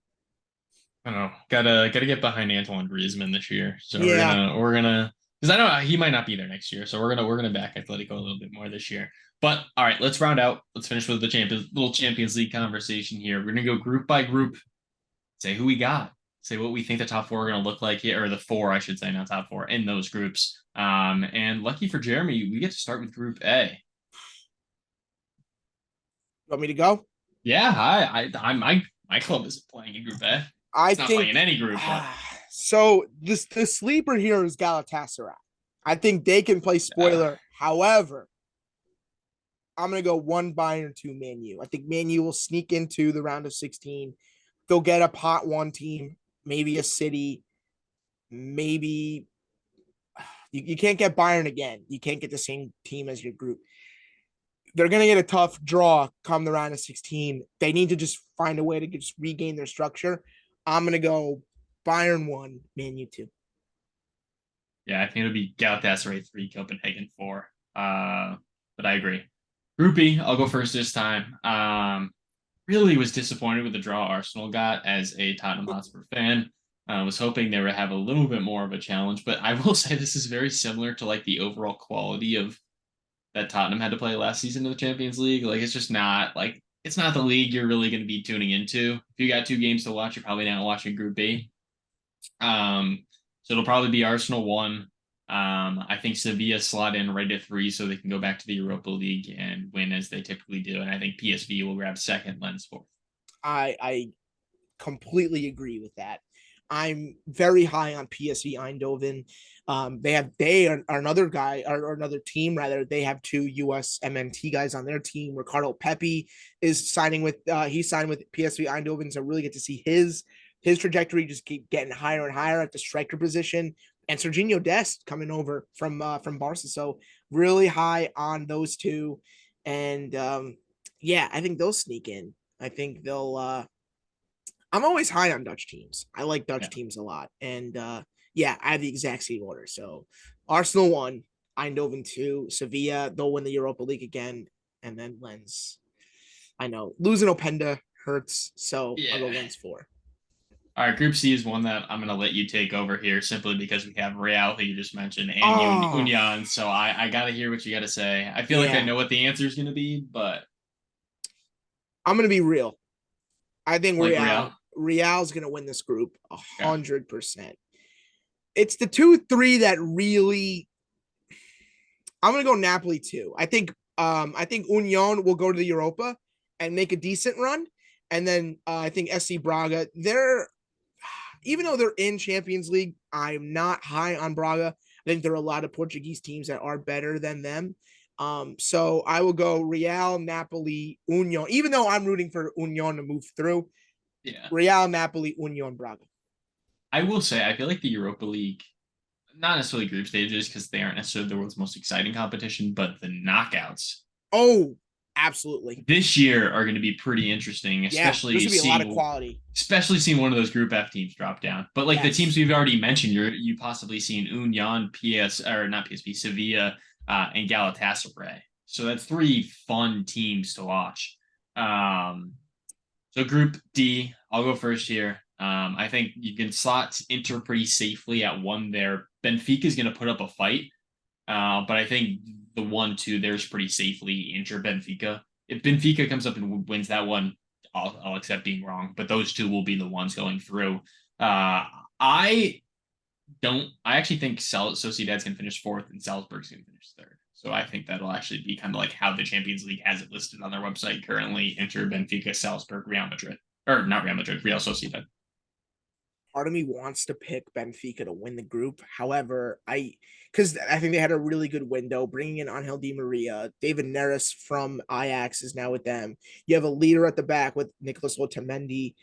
I don't know. Gotta get behind Antoine Griezmann this year. So Yeah, we're gonna because I know he might not be there next year. So we're gonna back Atletico a little bit more this year. But all right, let's round out. Let's finish with the Champions League conversation here. We're gonna go group by group, say who we got, say what we think the top four are gonna look like here, or the four, I should say, not top four, in those groups. And lucky for Jeremy, we get to start with Group A. want me to go? Yeah, I my club isn't playing in Group A. I It's not playing in think any group, but so. This the sleeper here is Galatasaray. I think they can play uh, spoiler. However, I'm gonna go one Bayern, two Man U. I think Man U will sneak into the round of 16. They'll get a pot one team, maybe a City, maybe you can't get Bayern again. You can't get the same team as your group. They're gonna get a tough draw come the round of 16. They need to just find a way to just regain their structure. I'm gonna go Bayern one, Man U two. yeah, I think it'll be Galatasaray 3, Copenhagen 4. But I agree. Group B, I'll go first this time. Really was disappointed with the draw Arsenal got as a Tottenham Hotspur fan. I was hoping they would have a little bit more of a challenge, but I will say this is very similar to like the overall quality of that Tottenham had to play last season in the Champions League. Like it's just not like it's not the league you're really going to be tuning into. If you got two games to watch, you're probably not watching Group B. So it'll probably be Arsenal 1. I think Sevilla slot in right at 3 so they can go back to the Europa League and win as they typically do. And I think PSV will grab second, Lens 4th. I completely agree with that. I'm very high on PSV Eindhoven. They are another guy or another team rather. They have two US MNT guys on their team. Ricardo Pepi is signing with he signed with PSV Eindhoven, so really get to see his trajectory just keep getting higher and higher at the striker position. And Serginho Dest coming over from Barca, so really high on those two. And yeah, I think they'll sneak in. I think they'll I'm always high on Dutch teams. I like Dutch Yeah. teams a lot. And yeah, I have the exact same order. So Arsenal 1, Eindhoven 2, Sevilla, they'll win the Europa League again. And then Lens. I know losing Openda hurts. So I'll go Yeah. Lens 4. All right, Group C is one that I'm going to let you take over here simply because we have Real, who you just mentioned, and Oh, Union. So I got to hear what you got to say. I feel like I yeah. know what the answer is going to be, but I'm going to be real. I think like Real. Real's going to win this group Yeah. 100%. It's the 2-3 that really I'm gonna go Napoli too. I think Union will go to the Europa and make a decent run, and then I think SC Braga. They're even though they're in Champions League, I'm not high on Braga. I think there are a lot of Portuguese teams that are better than them. So I will go Real, Napoli, Union. Even though I'm rooting for Union to move through, Yeah. Real, Napoli, Union, Braga. I will say, I feel like the Europa League, not necessarily group stages because they aren't necessarily the world's most exciting competition, but the knockouts Oh, absolutely. this year are going to be pretty interesting, Yeah, there's gonna be a lot of quality. especially seeing one of those Group F teams drop down. But like the teams Yes. we've already mentioned, you possibly seen Union, PS or not PSV, Sevilla, and Galatasaray. So that's three fun teams to watch. So Group D, I'll go first here. I think you can slot Inter pretty safely at one there. Benfica is going to put up a fight, but I think the 1-2 there's pretty safely Inter Benfica. If Benfica comes up and wins that one, I'll accept being wrong, but those two will be the ones going through. Uh, I I actually think Sociedad's going to finish fourth and Salzburg's going to finish third. So I think that'll actually be kind of like how the Champions League has it listed on their website currently: Inter, Benfica, Salzburg, Real Madrid, or not Real Madrid, Real Sociedad. Part of me wants to pick Benfica to win the group. However, because I think they had a really good window bringing in Angel Di Maria. David Neres from Ajax is now with them. You have a leader at the back with Nicolas Otamendi.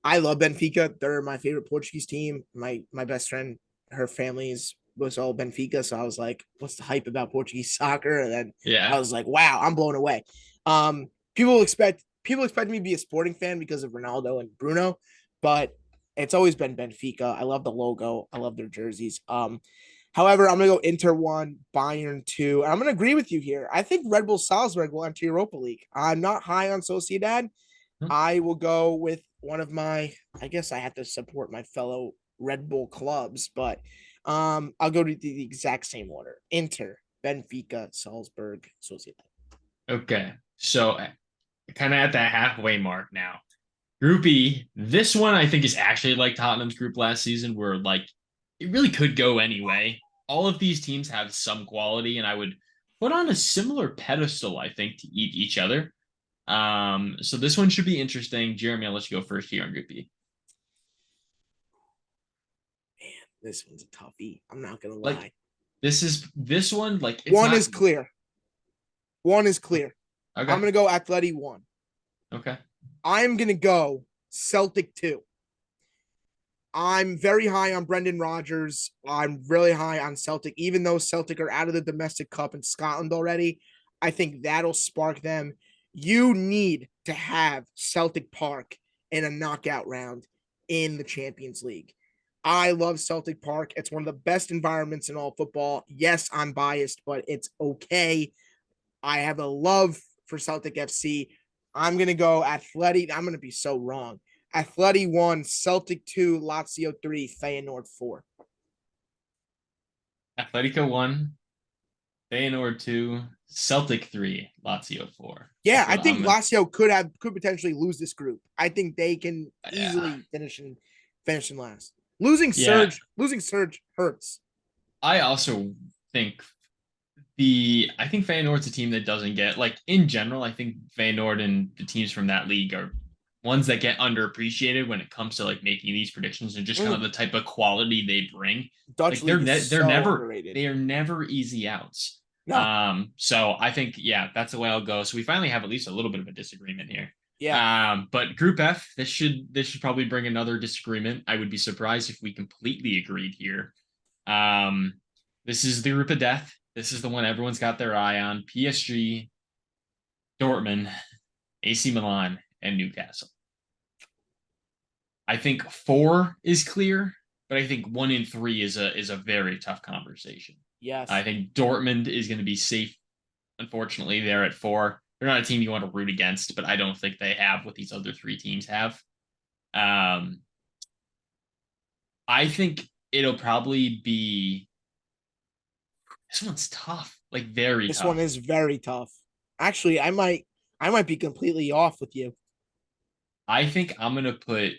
I love Benfica. They're my favorite Portuguese team. My best friend, her family's was all Benfica, so I was like, "What's the hype about Portuguese soccer?" And then I Yeah. was like, "Wow, I'm blown away." Um, people expect me to be a sporting fan because of Ronaldo and Bruno, but it's always been Benfica. I love the logo. I love their jerseys. However, I'm gonna go Inter one, Bayern two. And I'm gonna agree with you here. I think Red Bull Salzburg will enter Europa League. I'm not high on Sociedad. I will go with one of my, I guess I have to support my fellow Red Bull clubs, but I'll go to the exact same order. Inter, Benfica, Salzburg, Sociedad. Okay. So kind of at that halfway mark now. Group E, this one I think is actually like Tottenham's group last season, where like it really could go anyway. All of these teams have some quality, and I would put on a similar pedestal, I think, to each other. So this one should be interesting. Jeremy, I'll let you go first here on Group E. Man, this one's a toughie. I'm not gonna Like lie. this one, like it's One not is clear. One is clear. I'm okay. gonna go Atleti one. Okay. I'm gonna go Celtic two. I'm very high on Brendan Rodgers. I'm really high on Celtic, even though Celtic are out of the domestic cup in Scotland already. I think that'll spark them. You need to have Celtic Park in a knockout round in the Champions League. I love Celtic Park. It's one of the best environments in all football. Yes, I'm biased, but it's okay. I have a love for Celtic FC. I'm gonna go Athletic. I'm gonna be so wrong. Athletic one, Celtic two, Lazio three, Feyenoord four. Atletico 1, Feyenoord 2, Celtic 3, Lazio 4. Yeah, That's I what think I'm Lazio could potentially lose this group. I think they can yeah. easily finish in last. Yeah, Losing Surge hurts. I also think I think Feyenoord's a team that doesn't get like in general, I think Feyenoord and the teams from that league are ones that get underappreciated when it comes to like making these predictions and just kind of Mm, the type of quality they bring. Dutch Like league is they're so never underrated. they are never easy outs. No, So I think yeah, that's the way I'll go. So we finally have at least a little bit of a disagreement here. yeah, But Group F, this should probably bring another disagreement. I would be surprised if we completely agreed here. Um, this is the group of death. This is the one everyone's got their eye on. PSG, Dortmund, AC Milan, and Newcastle. I think four is clear, but I think one in three is a very tough conversation. I yes. think Dortmund is going to be safe. Unfortunately, they're at four. They're not a team you want to root against, but I don't think they have what these other three teams have. Um, I think it'll probably be this one's tough, like very This one tough. is very tough. Actually, I might be completely off with you. I think I'm gonna put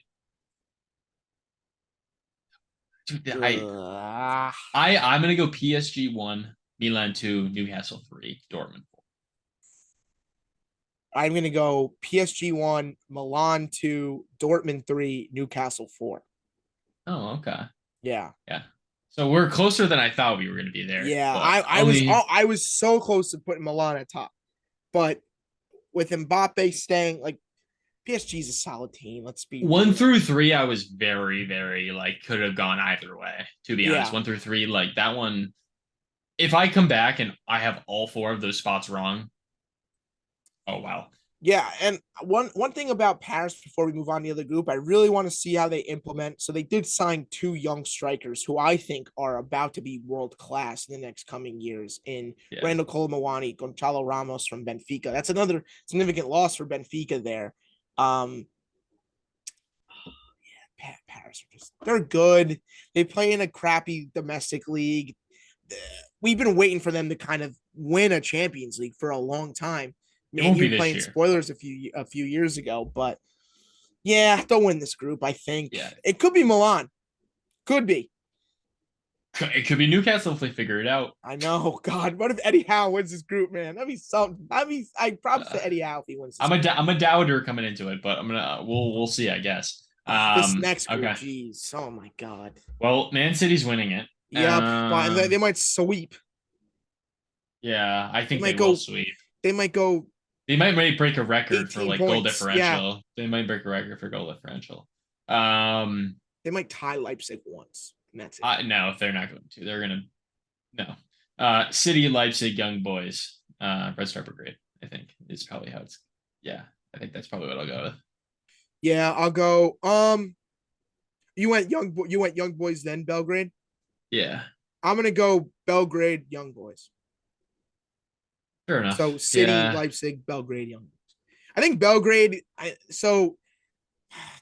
dude, Ugh. I'm gonna go PSG one, Milan two, Newcastle three, Dortmund four. I'm gonna go PSG one, Milan two, Dortmund three, Newcastle four. Oh, okay. Yeah. Yeah. So we're closer than I thought we were gonna be there, Yeah, but I only I was so close to putting Milan at top, but with Mbappe staying, like PSG is a solid team. Let's be one real. through three, I was very, very like could have gone either way, to be honest. Yeah, One through three, like that one, if I come back and I have all four of those spots wrong, oh wow. yeah. And one thing about Paris before we move on to the other group, I really want to see how they implement. So they did sign two young strikers who I think are about to be world class in the next coming years. In Yeah. Randall Colomawani, Gonçalo Ramos from Benfica. That's another significant loss for Benfica there. Um, Stars are just they're good. They play in a crappy domestic league. We've been waiting for them to kind of win a Champions League for a long time. It Man, won't you be were this playing year. spoilers a few years ago, but yeah, they'll win this group. I think Yeah, it could be Milan. Could be. it could be Newcastle if they figure it out. I know. God, what if Eddie Howe wins this group, man? That'd be something. I props Uh, to Eddie Howe if he wins this I'm group. I'm a doubter coming into it, but we'll see, I guess. This next group, Okay. geez. Oh my God. Well, Man City's winning it. Yep. But they might sweep. Yeah, I They think they might will go. sweep. They might go They might break a record for 18 like goal points. Yeah. differential. They might break a record for goal differential. Um, They might tie Leipzig once. And that's it. no, if they're not going to, they're gonna no. City, Leipzig, Young Boys, Red Star Brigade. I think is probably how it's. Yeah, I think that's probably what I'll go with. Yeah, I'll go. You went Young Boys then Belgrade. Yeah, I'm gonna go Belgrade Young Boys. fair So enough. City, Yeah, Leipzig, Belgrade, Young Boys. I think Belgrade. So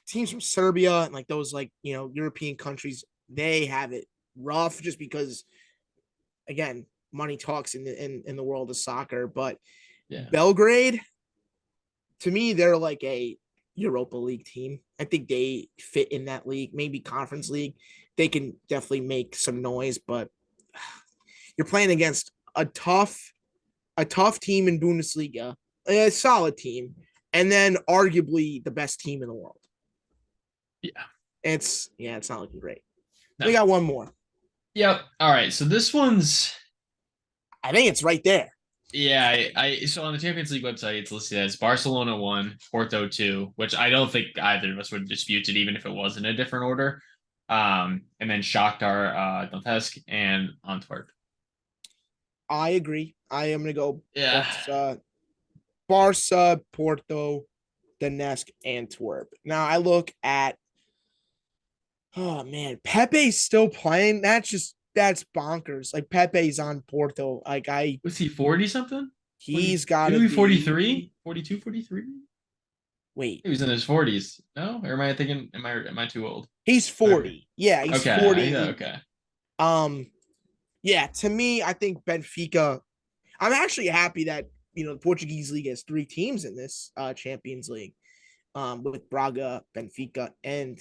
teams from Serbia and like those like European countries, they have it rough just because again money talks in the world of soccer. But yeah, Belgrade, to me, they're like a Europa League team. I think they fit in that league, maybe Conference League. They can definitely make some noise, but you're playing against a tough team in Bundesliga, a solid team, and then arguably the best team in the world. yeah. It's not looking great. We No. got one more. Yep. All right. So this one's I think it's right there. yeah. So on the Champions League website, it's listed as Barcelona 1, Porto 2, which I don't think either of us would dispute it, even if it was in a different order. And then Shakhtar, Donetsk, and Antwerp. I agree. I am gonna go Yeah. Barca, Porto, Donetsk, Antwerp. Now I look at oh man, Pepe's still playing. That's bonkers. Like Pepe's on Porto. Like Was he 40 something? he's got to 42, be 43? 42, 43? wait. He was in his 40s. No? Or am I thinking, am I too old? He's Okay. 40. Yeah, he's Okay. 40. Okay. Um yeah, to me, I think Benfica. I'm actually happy that the Portuguese league has three teams in this Champions League, with Braga, Benfica, and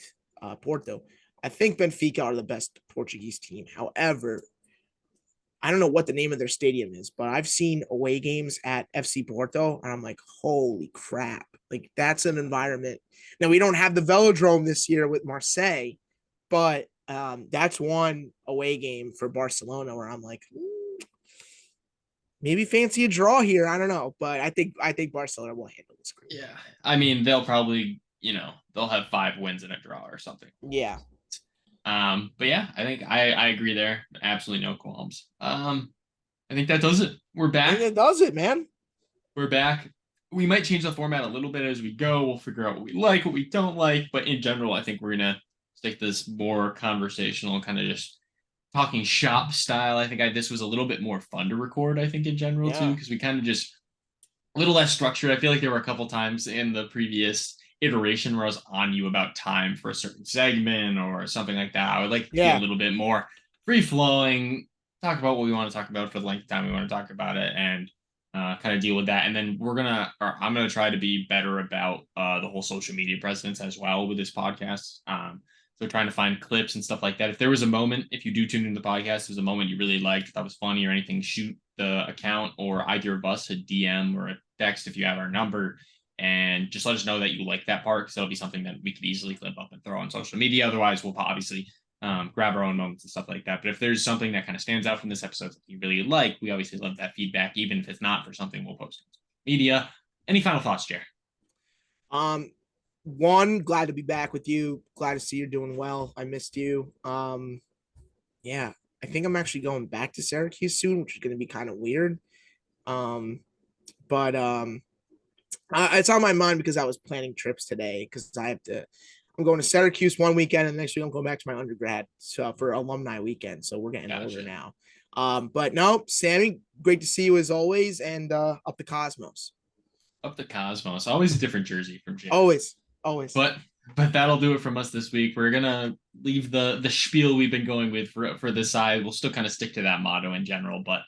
Porto. I think Benfica are the best Portuguese team. However, I don't know what the name of their stadium is, but I've seen away games at FC Porto, and I'm like, holy crap! Like that's an environment. Now we don't have the Velodrome this year with Marseille, but that's one away game for Barcelona where I'm like, maybe fancy a draw here. I don't know, but I think Barcelona will handle this group. Yeah. I mean, they'll probably, they'll have 5 wins and a draw or something. Yeah, But yeah, I think I agree there. Absolutely no qualms. I think that does it. We're I think back. it does it, man. We're back. We might change the format a little bit as we go. We'll figure out what we like, what we don't like. But in general, I think we're gonna stick this more conversational, kind of just talking shop style. I think this was a little bit more fun to record, I think, in general, too, Yeah, because we kind of just a little less structured. I feel like there were a couple times in the previous iteration where I was on you about time for a certain segment or something like that. I would like to be a yeah, little bit more free flowing, talk about what we want to talk about for the length of time we want to talk about it, and kind of deal with that. And then I'm gonna try to be better about the whole social media presence as well with this podcast. So trying to find clips and stuff like that. If there was a moment, if you do tune into the podcast, there's a moment you really liked, that was funny or anything, shoot the account or either of us a DM or a text if you have our number, and just let us know that you like that part, because that'll be something that we could easily clip up and throw on social media. Otherwise, we'll obviously grab our own moments and stuff like that. But if there's something that kind of stands out from this episode that you really like, we obviously love that feedback, even if it's not for something we'll post on social media. Any final thoughts, Jer? Um, one, glad to be back with you. Glad to see you're doing well. I missed you. Yeah, I think I'm actually going back to Syracuse soon, which is going to be kind of weird. Um, but it's on my mind because I was planning trips today because I'm going to Syracuse one weekend and next week I'm going back to my undergrad so for alumni weekend. So we're getting older Gotcha. now. But no, Sammy, great to see you as always, and up the Cosmos. Up the Cosmos. Always a different jersey from Jer. Always, always. But But that'll do it from us this week. We're gonna leave the spiel we've been going with for this side. We'll still kind of stick to that motto in general, but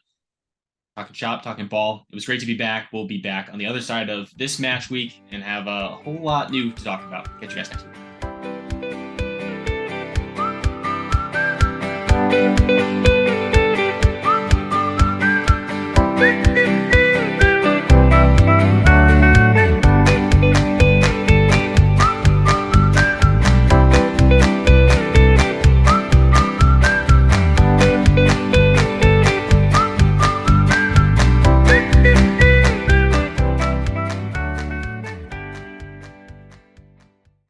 talking shop, talking ball. It was great to be back. We'll be back on the other side of this match week and have a whole lot new to talk about. Catch you guys next week.